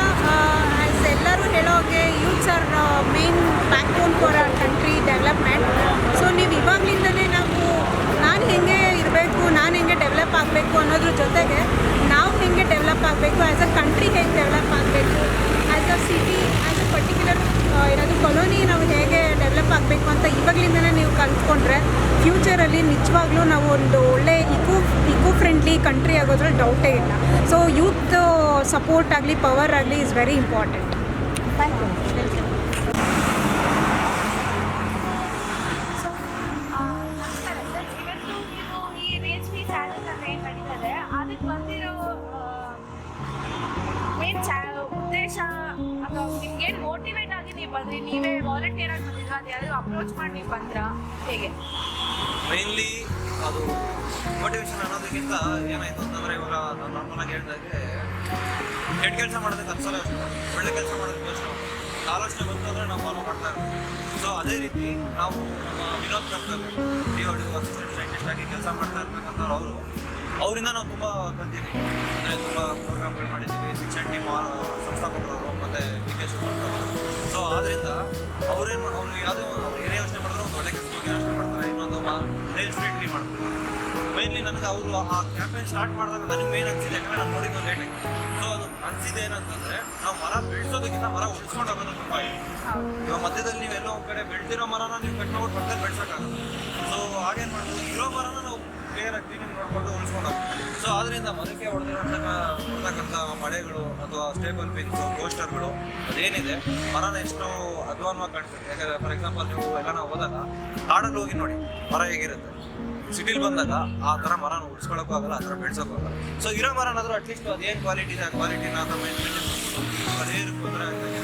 ಆ್ಯಸ್ ಎಲ್ಲರೂ ಹೇಳೋ ಹಾಗೆ youths R main back bone for our country development. So ನೀವು ಇವಾಗಲಿಂದಲೇ ನಾನು ಹೆಂಗೆ ಇರಬೇಕು, ನಾನು ಹೆಂಗೆ ಡೆವಲಪ್ ಆಗಬೇಕು ಅನ್ನೋದ್ರ ಜೊತೆಗೆ ನಾವು ಹೆಂಗೆ ಡೆವಲಪ್ ಆಗಬೇಕು, ಆ್ಯಸ್ ಅ ಕಂಟ್ರಿ ಹೆಂಗೆ ಡೆವಲಪ್ ಆಗಬೇಕು, as a city, as a particular ಏನಾದರೂ ಕಾಲೋನಿ ನಾವು ಹೇಗೆ ಡೆವಲಪ್ ಆಗಬೇಕು ಅಂತ ಇವಾಗಲಿಂದಲೇ ನೀವು ಕಲ್ತ್ಕೊಂಡ್ರೆ ಫ್ಯೂಚರಲ್ಲಿ ನಿಜವಾಗ್ಲೂ ನಾವು ಒಂದು ಒಳ್ಳೆ ಇಕೋ ಫ್ರೆಂಡ್ಲಿ ಕಂಟ್ರಿ ಆಗೋದ್ರಲ್ಲಿ ಡೌಟೇ ಇಲ್ಲ. ಸೊ ಯೂತ್ ಸಪೋರ್ಟ್ ಆಗಲಿ ಪವರ್ ಆಗಲಿ is very important. Thank you. ನಮಸ್ಕಾರ ಸರ್, ಇವತ್ತು ನೀವು ಈ ರೇಸ್ ಮೀ ಚಾಲೆಂಜ್ ಅಂತ ಏನು ನಡೀತದೆ ಅದಕ್ಕೆ ಬಂದಿರೋ ಮೇನ್ ಉದ್ದೇಶ ಅಥವಾ ನಿಮ್ಗೇನು ಮೋಟಿವೇಟ್ ಆಗಿ ನೀವು ಬಂದ್ರಿ? ನೀವೇ ವಾಲಂಟಿಯರ್ ಆಗಿ ಬಂದಿದ್ರು, ಅದು ಯಾರು ಅಪ್ರೋಚ್ ಮಾಡಿ ನೀವು ಬಂದ್ರಾ, ಹೇಗೆ? ಮೈನ್ಲಿ ಅದು ಮೋಟಿವೇಶನ್ ಅನ್ನೋದಕ್ಕಿಂತ ಏನಾಯ್ತು ಅಂತಂದರೆ, ಇವಾಗ ನಾನು ನಾರ್ಮಲ್ ಆಗಿ ಹೇಳಿದಾಗೆ ಕೆಟ್ಟ ಕೆಲಸ ಮಾಡೋದಕ್ಕೆ ಅನ್ಸಲ್ಲ, ಒಳ್ಳೆ ಕೆಲಸ ಮಾಡೋದಕ್ಕೆ ಯೋಚನೆ ಆಲೋಚನೆ ಬಂತಂದರೆ ನಾವು ಫಾಲೋ ಮಾಡ್ತಾ ಇರ್ತೀವಿ. ಸೊ ಅದೇ ರೀತಿ ನಾವು ನಮ್ಮ ವಿನೋದ್ ಕರ್ತವ್ಯ DOD ಅಸಿಸ್ಟೆಂಟ್ ಸೈಂಟಿಸ್ಟ್ ಆಗಿ ಕೆಲಸ ಮಾಡ್ತಾ ಇರ್ಬೇಕಂತ ಅವರಿಂದ ನಾವು ತುಂಬ ಕಲ್ತಿದ್ದೀವಿ. ಅಂದರೆ ತುಂಬ ಪ್ರೋಗ್ರಾಮ್ಗಳು ಮಾಡಿದ್ದೀವಿ, ಶಿಕ್ಷಣ ಟೀಮ್ ಸಂಸ್ಥಾಪಕರು ಮತ್ತು DK ಶಿವಕುಮಾರ್. ಸೊ ಆದ್ದರಿಂದ ಅವ್ರು ಯಾವುದೇ ಅವ್ರು ಏನೇ ಯೋಚನೆ ಮಾಡಿದ್ರು ಒಂದು ಒಳ್ಳೆ ಕೆಲಸ ಯೋಚನೆ ಮಾಡ್ತಾರೆ, ಇನ್ನೊಂದು ನೇಲ್ ಫ್ರೀ ಟ್ರೀ ಮಾಡ್ತಾರೆ. ಮೇನ್ಲಿ ನನಗೆ ಅವರು ಆ ಕ್ಯಾಂಪೇನ್ ಸ್ಟಾರ್ಟ್ ಮಾಡಿದಾಗ ನನಗೆ ಮೇನ್ ಅನಿಸಿದೆ, ಯಾಕಂದರೆ ನಾನು ನೋಡಿದ್ದು ಲೇಟ್ ಆಗಿ. ಸೊ ಅದು ಅನಿಸಿದೆ ಏನಂತಂದರೆ, ನಾವು ಮರ ಬೆಳೆಸೋದಕ್ಕಿಂತ ಮರ ಉಳಿಸ್ಕೊಂಡು ಹೋಗೋದು ತುಂಬ ಇದೆ. ಇವಾಗ ಮಧ್ಯದಲ್ಲಿ ನೀವೆಲ್ಲೋ ಒಂದು ಕಡೆ ಬೆಳೆದಿರೋ ಮರನ ನೀವು ಕಟ್ ಮಾಡ್ಬಿಟ್ಟು ಪಕ್ಕದಲ್ಲಿ ಬೆಳೆಸೋಕ್ಕಾಗಲ್ಲ. ಸೊ ಹಾಗೇನು ಮಾಡ್ಬೋದು, ಇರೋ ಮರನ ನಾವು ಕ್ಲಿಯರಾಗಿ ಕ್ಲೀನಿಂಗ್ ನೋಡ್ಕೊಂಡು ಉಳಿಸ್ಕೊಂಡು ಸೊ ಅದರಿಂದ ಮರಕ್ಕೆ ಹೊಡೆದಿರತಕ್ಕಂಥ ಮಳೆಗಳು ಅಥವಾ ಸ್ಟೇಬಲ್ ಪಿನ್ಸು ಪೋಸ್ಟರ್ಗಳು ಅದೇನಿದೆ ಮರನ ಎಷ್ಟು ಅಧ್ವಾನವಾಗಿ ಕಾಣಿಸುತ್ತೆ. ಯಾಕಂದರೆ ಫಾರ್ ಎಕ್ಸಾಂಪಲ್ ನೀವು ಎಲ್ಲ ನಾವು ಹೋದಾಗ ಕಾಡಲ್ಲಿ ಹೋಗಿ ನೋಡಿ ಮರ ಹೇಗಿರುತ್ತೆ, ಸಿಟಿಲಿ ಬಂದಾಗ ಆ ಥರ ಮರನ ಉಳಿಸ್ಕೊಳ್ಳೋಕ್ಕೂ ಆಗಲ್ಲ, ಆ ಥರ ಬೆಳೆಸೋಕ್ಕೂ ಆಗಲ್ಲ. ಸೊ ಇರೋ ಮರನಾದರೂ ಅಟ್ಲೀಸ್ಟ್ ಅದೇನು ಕ್ವಾಲಿಟಿ ಇದೆ ಆ ಕ್ವಾಲಿಟಿನ ಅಥವಾ ಅದೇ ತೊಂದರೆ ಆಗ್ತದೆ.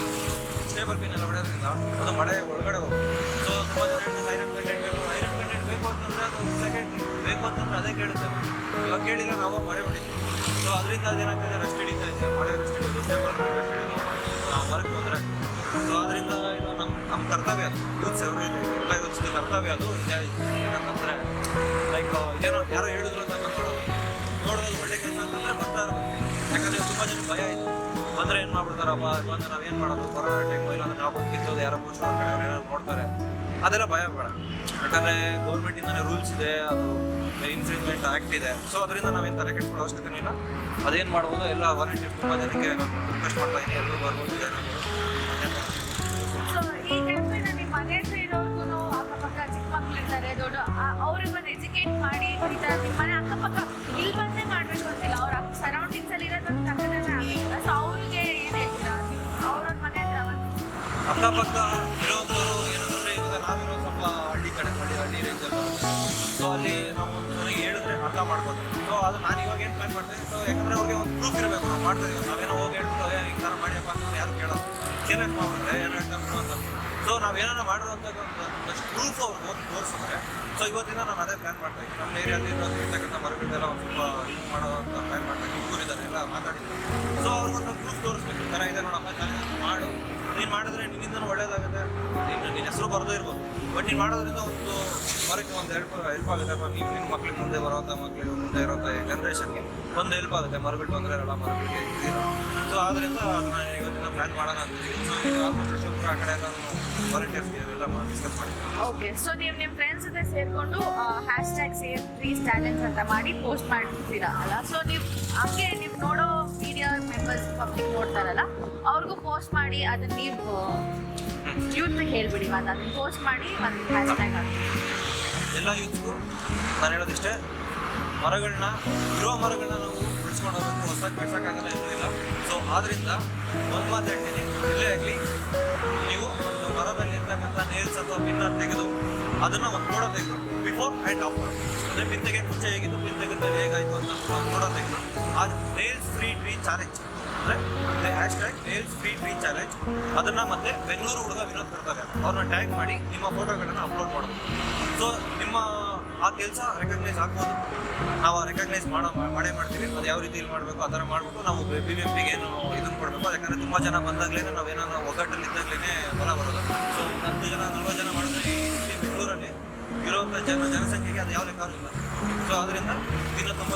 ಸ್ಟೇಬಲ್ ಪಿನ್ ಎಲ್ಲ ಹೊಡೆಯೋದ್ರಿಂದ ಅದು ಮಳೆ ಒಳಗಡೆ ಹೋಗುತ್ತೆ. ಸೊ ತುಂಬ ಜನ ಐರನ್ ಕಂಟೆಂಟ್ ಬೇಕು ಅಂತಂದರೆ ಅದು ಸೆಕೆಂಡ್ ಬೇಕು ಅಂತಂದ್ರೆ ಅದೇ ಕೇಳುತ್ತೆ. ಇವಾಗ ಕೇಳಿಲ್ಲ ನಾವು ಮಳೆ ಹೊಡಿತೀವಿ. ಸೊ ಅದರಿಂದ ಅದೇನಾಗ್ತದೆ ರಸ್ಟ್ ಹಿಡಿತಾ ಇದೆ, ಮಳೆ ರಸ್ಟ್ ಹಿಡಿದು ಸ್ಟೇಬಲ್ ರಸ್ಟ್ ಹಿಡಿದು ಮರಕ್ಕೆ ತೊಂದರೆ. ಸೊ ಅದರಿಂದ ಇದು ನಮ್ಮ ಕರ್ತವ್ಯ ಅದು ಯೂತ್ಸ್ ಎಲ್ಲ ಯೂತ್ಸ್ದು ಕರ್ತವ್ಯ ಅದು. ಏನಂತಂದರೆ ಲೈಕ್ ಏನೋ ಯಾರೋ ಹೇಳಿದ್ರು ಅಂತ ನೋಡೋದು ಒಳ್ಳೆ ಕೆಲಸ ಅಂತಂದರೆ ಬರ್ತಾ ಇರ್ಬೇಕು. ಯಾಕಂದರೆ ತುಂಬ ಜನ ಭಯ ಆಯಿತು ಬಂದರೆ ಏನು ಮಾಡ್ಬಿಡ್ತಾರಪ್ಪ, ಬಂದರೆ ನಾವೇನು ಮಾಡೋದು, ಕೊರೋನಾ ಟೈಮು ಇಲ್ಲಾಂದ್ರೆ ನಾವು ಬಂದಿದ್ದೋದು ಯಾರೋ ಪೋಸ್ಟ್ ಕಡೆ ಅವ್ರು ಏನಾದ್ರು ನೋಡ್ತಾರೆ, ಅದೆಲ್ಲ ಭಯ ಬೇಡ. ಯಾಕಂದರೆ ಗೌರ್ಮೆಂಟಿಂದನೇ ರೂಲ್ಸ್ ಇದೆ, ಅದು ಇನ್ಫ್ರಿಂಜ್ಮೆಂಟ್ ಆ್ಯಕ್ಟ್ ಇದೆ. ಸೊ ಅದರಿಂದ ನಾವೇನು ತಲೆ ಕೆಡ್ಕೊಳ್ಳೋ ಅವಶ್ಯಕತೆ ಇಲ್ಲ. ಅದೇನು ಮಾಡ್ಬೋದು ಎಲ್ಲ ವಾಲಂಟಿಯರ್ಸ್ ತುಂಬ ಜನಕ್ಕೆ ನಾನು ರಿಕ್ವೆಸ್ಟ್ ಮಾಡ್ತಾ ಇದ್ದೀನಿ, ಎಲ್ಲರೂ ಬರ್ಬೋದು ಜನಗಳು. ಸೊ ಈ ಕ್ಯಾಂಪೇನ್ ನಿಮ್ಮ ಮನೆ ಹತ್ರ ಇರೋರ್ಗು ಅಕ್ಕಪಕ್ಕ ಚಿಕ್ಕ ಮಕ್ಳು ಇರ್ತಾರೆ ದೊಡ್ಡ ಅವ್ರಿಗೆ ಬಂದು ಎಜುಕೇಟ್ ಮಾಡಿ ಈ ಥರ ನಿಮ್ಮ ಮನೆ ಅಕ್ಕಪಕ್ಕ ಇಲ್ಲಿ ಬಂದೇ ಮಾಡಬೇಕು ಅಂತಿಲ್ಲ, ಅವ್ರ ಸರೌಂಡಿಂಗ್ಸ್ ಅಲ್ಲಿ ಇರೋದೊಂದು ತಕ್ಕದಲ್ಲೇ ಆಗಿಲ್ಲ. ಸೊ ಅವ್ರಿಗೆ ಏನು ಹೇಳ್ತೀರಾ ಅವ್ರ ಮನೆ ಹತ್ರ ಅಕ್ಕಪಕ್ಕ ಇರೋದವರು ಏನಂದ್ರೆ ಇವಾಗ ನಾವಿರೋ ಸ್ವಲ್ಪ ಹಳ್ಳಿ ರೇಂಜಲ್ಲಿ. ಸೊ ಅಲ್ಲಿ ನಾವು ನನಗೆ ಹೇಳಿದ್ರೆ ಅರ್ಥ ಮಾಡ್ಕೊತೀವಿ. ಸೊ ಅದು ನಾನು ಇವಾಗ ಏನು ಪ್ಲಾನ್ ಮಾಡ್ತೀನಿ, ಸೊ ಯಾಕಂದರೆ ಅವ್ರಿಗೆ ಒಂದು ಪ್ರೂಫ್ ಇರಬೇಕು, ನಾವು ಮಾಡ್ತಾ ಇದೀವಿ. ನಾವೇನೋ ಹೋಗಿ ಹೇಳ್ಬಿಟ್ಟು ಈ ಥರ ಮಾಡಿಯಪ್ಪ ಅಂತ ಯಾರು ಕೇಳೋದು, ಸೀರಿಯಸ್ ಮಾಡ್ಬಿಟ್ರೆ ಏನು ಹೇಳ್ತಾರೆ ಅಂತ. ಸೊ ನಾವೇನಾರ ಮಾಡಿರೋಂಥ ಒಂದಷ್ಟು ಪ್ರೂಫ್ ಅವ್ರಿಗೆ ಹೋಗಿ ತೋರಿಸಿದ್ರೆ. ಸೊ ಇವತ್ತಿನ ನಾನು ಅದೇ ಪ್ಲಾನ್ ಮಾಡ್ತಾ ಇದ್ದೀನಿ. ನಮ್ಮ ಏರಿಯಾದಲ್ಲಿ ಇರ್ತಕ್ಕಂಥ ಮರಗಳನ್ನೆಲ್ಲ ಒಂದು ಸ್ವಲ್ಪ ಇದು ಮಾಡೋವಂಥ ಪ್ಲಾನ್ ಮಾಡ್ತಾ ಇದ್ದೀನಿ. ಊರಿದ್ದಾರೆ ಎಲ್ಲ ಮಾತಾಡಿದ್ದೀನಿ. ಸೊ ಅವ್ರಿಗೊಂದು ಪ್ರೂಫ್ ತೋರಿಸ್ಬೇಕು, ಈ ಥರ ಇದೆ ನೋಡಪ್ಪ, ಚೆನ್ನಾಗಿ ಮಾಡು, ನೀನು ಮಾಡಿದ್ರೆ ನಿನ್ನಿಂದನೂ ಒಳ್ಳೇದಾಗುತ್ತೆ. ನಿನ್ನ ಹೆಸರು ಬರೋದೇ ಇರ್ಬೋದು, ಬಟ್ ನೀನು ಮಾಡೋದ್ರಿಂದ ಒಂದು ಮರಕ್ಕೆ ಒಂದು ಹೆಲ್ಪ್ ಆಗುತ್ತಪ್ಪ. ನೀವು ನಿಮ್ಮ ಮಕ್ಳಿಗೆ ಮುಂದೆ ಬರೋವಂಥ ಮಕ್ಳಿಗೆ ಮುಂದೆ ಇರೋಂಥ ಜನ್ರೇಷನ್ಗೆ ಒಂದು ಹೆಲ್ಪ್ ಆಗುತ್ತೆ. ಮರಗಳು ತೊಂದರೆ ಇರಲ್ಲ, ಮರಗಳಿಗೆ ಇದಿಲ್ಲ. ಸೊ ಆದ್ದರಿಂದ ಅದನ್ನ ಇವತ್ತಿನ ಪ್ಲ್ಯಾನ್ ಮಾಡೋಣ ಅಂತಿದ್ದೀವಿ. ಸೊ ಇದು ಆಲ್ಮೋಸ್ಟ್ ಶುಕ್ರ ಆ ಕಡೆ ಎಲ್ಲ ವಾಲಂಟಿಯರ್ಸ್ ಎಲ್ಲ ಡಿಸ್ಕಸ್ ಮಾಡ್ತೀವಿ. ಓಕೆ. ಸೊ ನೀವು ನಿಮ್ಮ ಫ್ರೆಂಡ್ಸ್ ಜೊತೆ ಸೇರಿಕೊಂಡು #SaveTreesChallenge ಅಂತ ಮಾಡಿ ಪೋಸ್ಟ್ ಮಾಡ್ತೀರಾ ಅಲ್ಲ. ಸೊ ನೀವು ಹಂಗೆ ನೀವು ನೋಡೋ ಮೀಡಿಯಾ ಮೆಂಬರ್ಸ್ ಪಬ್ಲಿಕ್ ನೋಡ್ತಾರಲ್ಲ, ಅವ್ರಿಗೂ ಪೋಸ್ಟ್ ಮಾಡಿ ಅದನ್ನ ನೀವು ಯೂತ್ಗೆ ಹೇಳ್ಬಿಡಿ, ಮತ್ತು ಅದನ್ನ ಪೋಸ್ಟ್ ಮಾಡಿ ಒಂದು #. ಎಲ್ಲ ಯೂತ್ಗೂ ನಾನು ಹೇಳೋದಿಷ್ಟೇ, ಇರೋ ಮರಗಳನ್ನ ನಾವು ಉಳಿಸ್ಕೊಂಡು ಹೋಗ್ಬೇಕು, ಹೊಸದಾಗಿ ಬೆಳೆಸೋಕ್ಕಾಗಲ್ಲ, ಏನೂ ಇಲ್ಲ. ಸೊ ಆದ್ದರಿಂದ ಒಂದು ಮಾತು ಹೇಳ್ತೀನಿ, ಇಲ್ಲೇ ಆಗಲಿ ನೀವು ಒಂದು ಮರದಲ್ಲಿರ್ತಕ್ಕಂಥ ನೇಲ್ಸ್ ಅಥವಾ ಪಿನ್ನ ತೆಗೆದು ಅದನ್ನು ಒಂದು ಫೋಟೋ ತೆಗೆದು ಬಿಫೋರ್ ಆ್ಯಂಡ್ ಆಫ್ಟರ್, ಅಂದರೆ ಪಿನ್ ತೆಗೆಯೋಕ್ಕೆ ಮುಂಚೆ ಹೇಗಿತ್ತು, ಪಿನ್ ತೆಗೆದು ಹೇಗಾಯಿತು ಅಂತ ಫೋಟೋ ತೆಗೆದು ಆ ನೇಲ್ಸ್ ಫ್ರೀ ಟ್ರೀ ಚಾಲೆಂಜ್ ಅಂದರೆ #ನೇಲ್ಸ್ ಫ್ರೀ ಟ್ರೀ ಚಾಲೆಂಜ್ ಅದನ್ನು ಮತ್ತೆ ಬೆಂಗಳೂರು ಹುಡುಗ ವಿನೋದ್ ಕರ್ತವ್ಯ ಅವ್ರನ್ನ ಟ್ಯಾಗ್ ಮಾಡಿ ನಿಮ್ಮ ಫೋಟೋಗಳನ್ನು ಅಪ್ಲೋಡ್ ಮಾಡೋದು. ಸೊ ನಿಮ್ಮ ಆ ಕೆಲಸ ರೆಕಗ್ನೈಸ್ ಆಗ್ಬೋದು, ನಾವು ರೆಕಗ್ನೈಸ್ ಮಾಡೇ ಮಾಡ್ತೀವಿ. ಅದು ಯಾವ ರೀತಿ ಇಲ್ಲಿ ಮಾಡಬೇಕು ಆ ಥರ ಮಾಡಿಬಿಟ್ಟು ನಾವು BBMPಗೆ ಏನು ಇದನ್ನು ಕೊಡಬೇಕು. ಯಾಕಂದರೆ ತುಂಬ ಜನ ಬಂದಾಗಲೇ ನಾವೇನಾದ್ರು ಒಗ್ಗಟ್ಟಲ್ಲಿ ಇದ್ದಾಗಲೇ ಫಲ ಬರೋದು. ಸೊ 10 ಜನ 40 ಜನ ಮಾಡಿದ್ರೆ ಈ ಬೆಂಗಳೂರಲ್ಲಿ ಇರೋವಂಥ ಜನಸಂಖ್ಯೆಗೆ ಅದು ಯಾವ ಲೆಕ್ಕವೂ ಇಲ್ಲ. ಸೊ ಅದರಿಂದ ದಿನ ತುಂಬ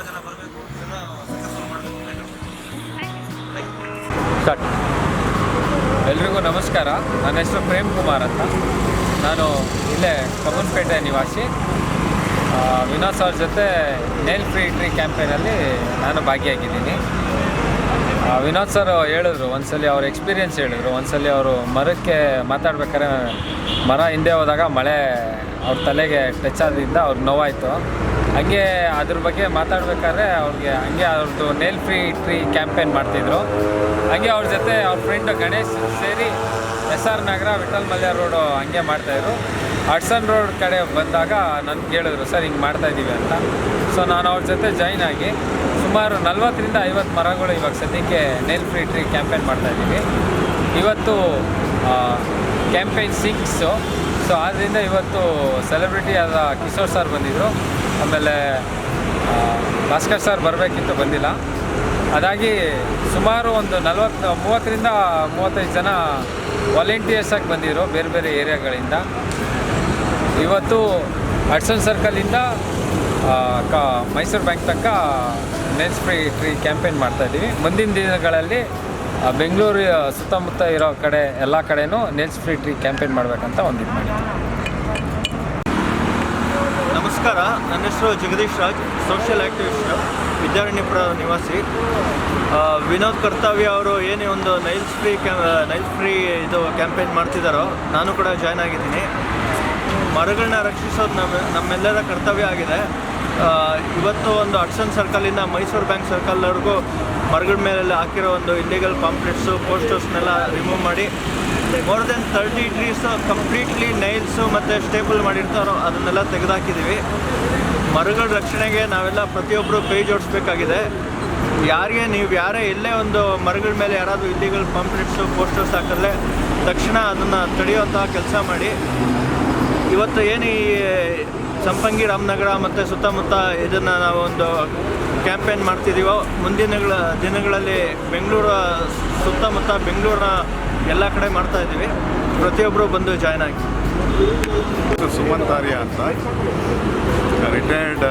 ಜನ ಬರಬೇಕು, ಇದನ್ನು ಸಕ್ಸಸ್ಫುಲ್ ಮಾಡಬೇಕು. ಎಲ್ರಿಗೂ ನಮಸ್ಕಾರ. ನನ್ನ ಹೆಸರು ಪ್ರೇಮ್ ಕುಮಾರ್ ಅಂತ. ನಾನು ಇಲ್ಲೇ ಕಬ್ಬನ್ಪೇಟೆ ನಿವಾಸಿ. ವಿನೋದ್ ಸರ್ ಜೊತೆ ನೇಲ್ ಫ್ರೀ ಟ್ರೀ ಕ್ಯಾಂಪೇನಲ್ಲಿ ನಾನು ಭಾಗಿಯಾಗಿದ್ದೀನಿ. ವಿನೋದ್ ಸರ್ ಹೇಳಿದ್ರು, ಒಂದ್ಸಲಿ ಅವ್ರ ಎಕ್ಸ್ಪೀರಿಯೆನ್ಸ್ ಹೇಳಿದ್ರು. ಒಂದ್ಸಲಿ ಅವರು ಮರಕ್ಕೆ ಮಾತಾಡ್ಬೇಕಾದ್ರೆ ಮರ ಹಿಂದೆ ಹೋದಾಗ ಮಳೆ ಅವ್ರ ತಲೆಗೆ ಟಚ್ ಆದ್ರಿಂದ ಅವ್ರಿಗೆ ನೋವಾಯಿತು. ಹಾಗೆ ಅದ್ರ ಬಗ್ಗೆ ಮಾತಾಡ್ಬೇಕಾದ್ರೆ ಅವ್ರಿಗೆ ಹಂಗೆ ಅವ್ರದ್ದು ನೇಲ್ ಫ್ರೀ ಟ್ರೀ ಕ್ಯಾಂಪೇನ್ ಮಾಡ್ತಿದ್ರು. ಹಾಗೆ ಅವ್ರ ಜೊತೆ ಅವ್ರ ಫ್ರೆಂಡ್ ಗಣೇಶ್ ಸೇರಿ SR ನಗರ ವಿಠಲ್ ಮಲ್ಯ ರೋಡು ಹಂಗೆ ಮಾಡ್ತಾಯಿದ್ರು. ಹಡ್ಸನ್ ರೋಡ್ ಕಡೆ ಬಂದಾಗ ನನಗೆ ಹೇಳಿದ್ರು, ಸರ್ ಹಿಂಗೆ ಮಾಡ್ತಾಯಿದ್ದೀವಿ ಅಂತ. ಸೊ ನಾನು ಅವ್ರ ಜೊತೆ ಜಾಯ್ನ್ ಆಗಿ ಸುಮಾರು 40ರಿಂದ 50 ಮರಗಳು ಇವಾಗ ಸದ್ಯಕ್ಕೆ ನೇಲ್ ಫ್ರೀ ಟ್ರೀ ಕ್ಯಾಂಪೇನ್ ಮಾಡ್ತಾಯಿದ್ದೀವಿ. ಇವತ್ತು ಕ್ಯಾಂಪೇನ್ 6. ಸೊ ಆದ್ದರಿಂದ ಇವತ್ತು ಸೆಲೆಬ್ರಿಟಿ ಆದ ಕಿಶೋರ್ ಸರ್ ಬಂದಿದ್ದರು. ಆಮೇಲೆ ಭಾಸ್ಕರ್ ಸರ್ ಬರಬೇಕಿತ್ತು, ಬಂದಿಲ್ಲ. ಅದಾಗಿ ಸುಮಾರು ಒಂದು 30ರಿಂದ 35 ಜನ ವಾಲಂಟಿಯರ್ಸಾಗಿ ಬಂದಿದ್ರು ಬೇರೆ ಬೇರೆ ಏರಿಯಾಗಳಿಂದ. ಇವತ್ತು ಹಡ್ಸನ್ ಸರ್ಕಲಿಂದ ಮೈಸೂರು ಬ್ಯಾಂಕ್ ತನಕ ನೇಲ್ಸ್ ಫ್ರೀ ಟ್ರೀ ಕ್ಯಾಂಪೇನ್ ಮಾಡ್ತಾಯಿದ್ದೀವಿ. ಮುಂದಿನ ದಿನಗಳಲ್ಲಿ ಬೆಂಗಳೂರು ಸುತ್ತಮುತ್ತ ಇರೋ ಕಡೆ ಎಲ್ಲ ಕಡೆನೂ ನೇಲ್ಸ್ ಫ್ರೀ ಟ್ರೀ ಕ್ಯಾಂಪೇನ್ ಮಾಡಬೇಕಂತ ಒಂದು ಇದು ಮಾಡಿದ್ದೀವಿ. ನಮಸ್ಕಾರ, ನನ್ನ ಹೆಸರು ಜಗದೀಶ್ ರಾಜ್, ಸೋಷಿಯಲ್ ಆ್ಯಕ್ಟಿವಿಸ್ಟ್, ವಿದ್ಯಾರಣ್ಯಪುರ ನಿವಾಸಿ. ವಿನೋದ್ ಕರ್ತವ್ಯ ಅವರು ಏನೇ ಒಂದು ನೈಲ್ಸ್ ಫ್ರೀ ಇದು ಕ್ಯಾಂಪೇನ್ ಮಾಡ್ತಿದ್ದಾರೋ ನಾನು ಕೂಡ ಜಾಯ್ನ್ ಆಗಿದ್ದೀನಿ. ಮರಗಳನ್ನ ರಕ್ಷಿಸೋದು ನಮ್ಮೆಲ್ಲರ ಕರ್ತವ್ಯ ಆಗಿದೆ. ಇವತ್ತು ಒಂದು ಹಡ್ಸನ್ ಸರ್ಕಲಿಂದ ಮೈಸೂರು ಬ್ಯಾಂಕ್ ಸರ್ಕಲ್ವರೆಗೂ ಮರಗಳ ಮೇಲೆ ಹಾಕಿರೋ ಒಂದು ಇಲ್ಲಿಗಲ್ ಪಾಂಪ್ಲೆಟ್ಸು ಪೋಸ್ಟರ್ಸ್ನೆಲ್ಲ ರಿಮೂವ್ ಮಾಡಿ ಮೋರ್ ದೆನ್ 30 ಟ್ರೀಸ್ ಕಂಪ್ಲೀಟ್ಲಿ ನೈಲ್ಸು ಮತ್ತು ಸ್ಟೇಬಲ್ ಮಾಡಿರ್ತಾರೋ ಅದನ್ನೆಲ್ಲ ತೆಗೆದುಹಾಕಿದ್ದೀವಿ. ಮರಗಳ ರಕ್ಷಣೆಗೆ ನಾವೆಲ್ಲ ಪ್ರತಿಯೊಬ್ಬರು ಕೈ ಜೋಡಿಸ್ಬೇಕಾಗಿದೆ. ನೀವು ಯಾರೇ ಎಲ್ಲೇ ಒಂದು ಮರಗಳ ಮೇಲೆ ಯಾರಾದರೂ ಇಲ್ಲಿಗಲ್ ಪಾಂಪ್ಲೆಟ್ಸು ಪೋಸ್ಟರ್ಸ್ ಹಾಕಿದ್ರೆ ತಕ್ಷಣ ಅದನ್ನು ತಡೆಯುವಂತಹ ಕೆಲಸ ಮಾಡಿ. ಇವತ್ತು ಏನು ಈ ಸಂಪಂಗಿ ರಾಮನಗರ ಮತ್ತು ಸುತ್ತಮುತ್ತ ಇದನ್ನು ನಾವು ಒಂದು ಕ್ಯಾಂಪೇನ್ ಮಾಡ್ತಿದ್ದೀವೋ ಮುಂದಿನ ದಿನಗಳಲ್ಲಿ ಬೆಂಗಳೂರು ಸುತ್ತಮುತ್ತ ಬೆಂಗಳೂರಿನ ಎಲ್ಲ ಕಡೆ ಮಾಡ್ತಾ ಇದ್ದೀವಿ. ಪ್ರತಿಯೊಬ್ಬರು ಬಂದು ಜಾಯ್ನ್ ಆಗಿ. ಸುಮಂತ್ ಆರ್ಯ ಅಂತ retired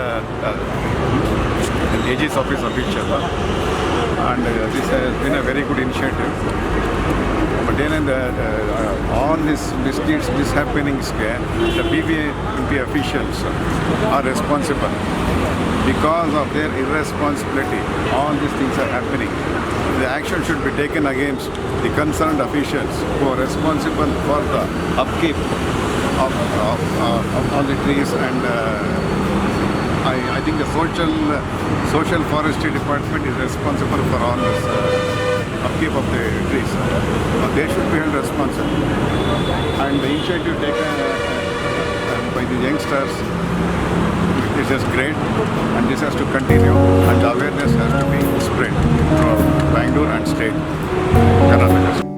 AG's office official, and this has been a very good initiative. But then all these misdeeds, mishappenings, the BBMP officials are responsible. Because of their irresponsibility, all these things are happening. The action should be taken against the concerned officials who are responsible for the upkeep of all the trees, and I think the social forestry department is responsible for all this upkeep of the trees. They should be held responsible. And the initiative taken by the youngsters, this is great, and this has to continue, and the awareness has to be spread throughout Bangalore and state, Karnataka.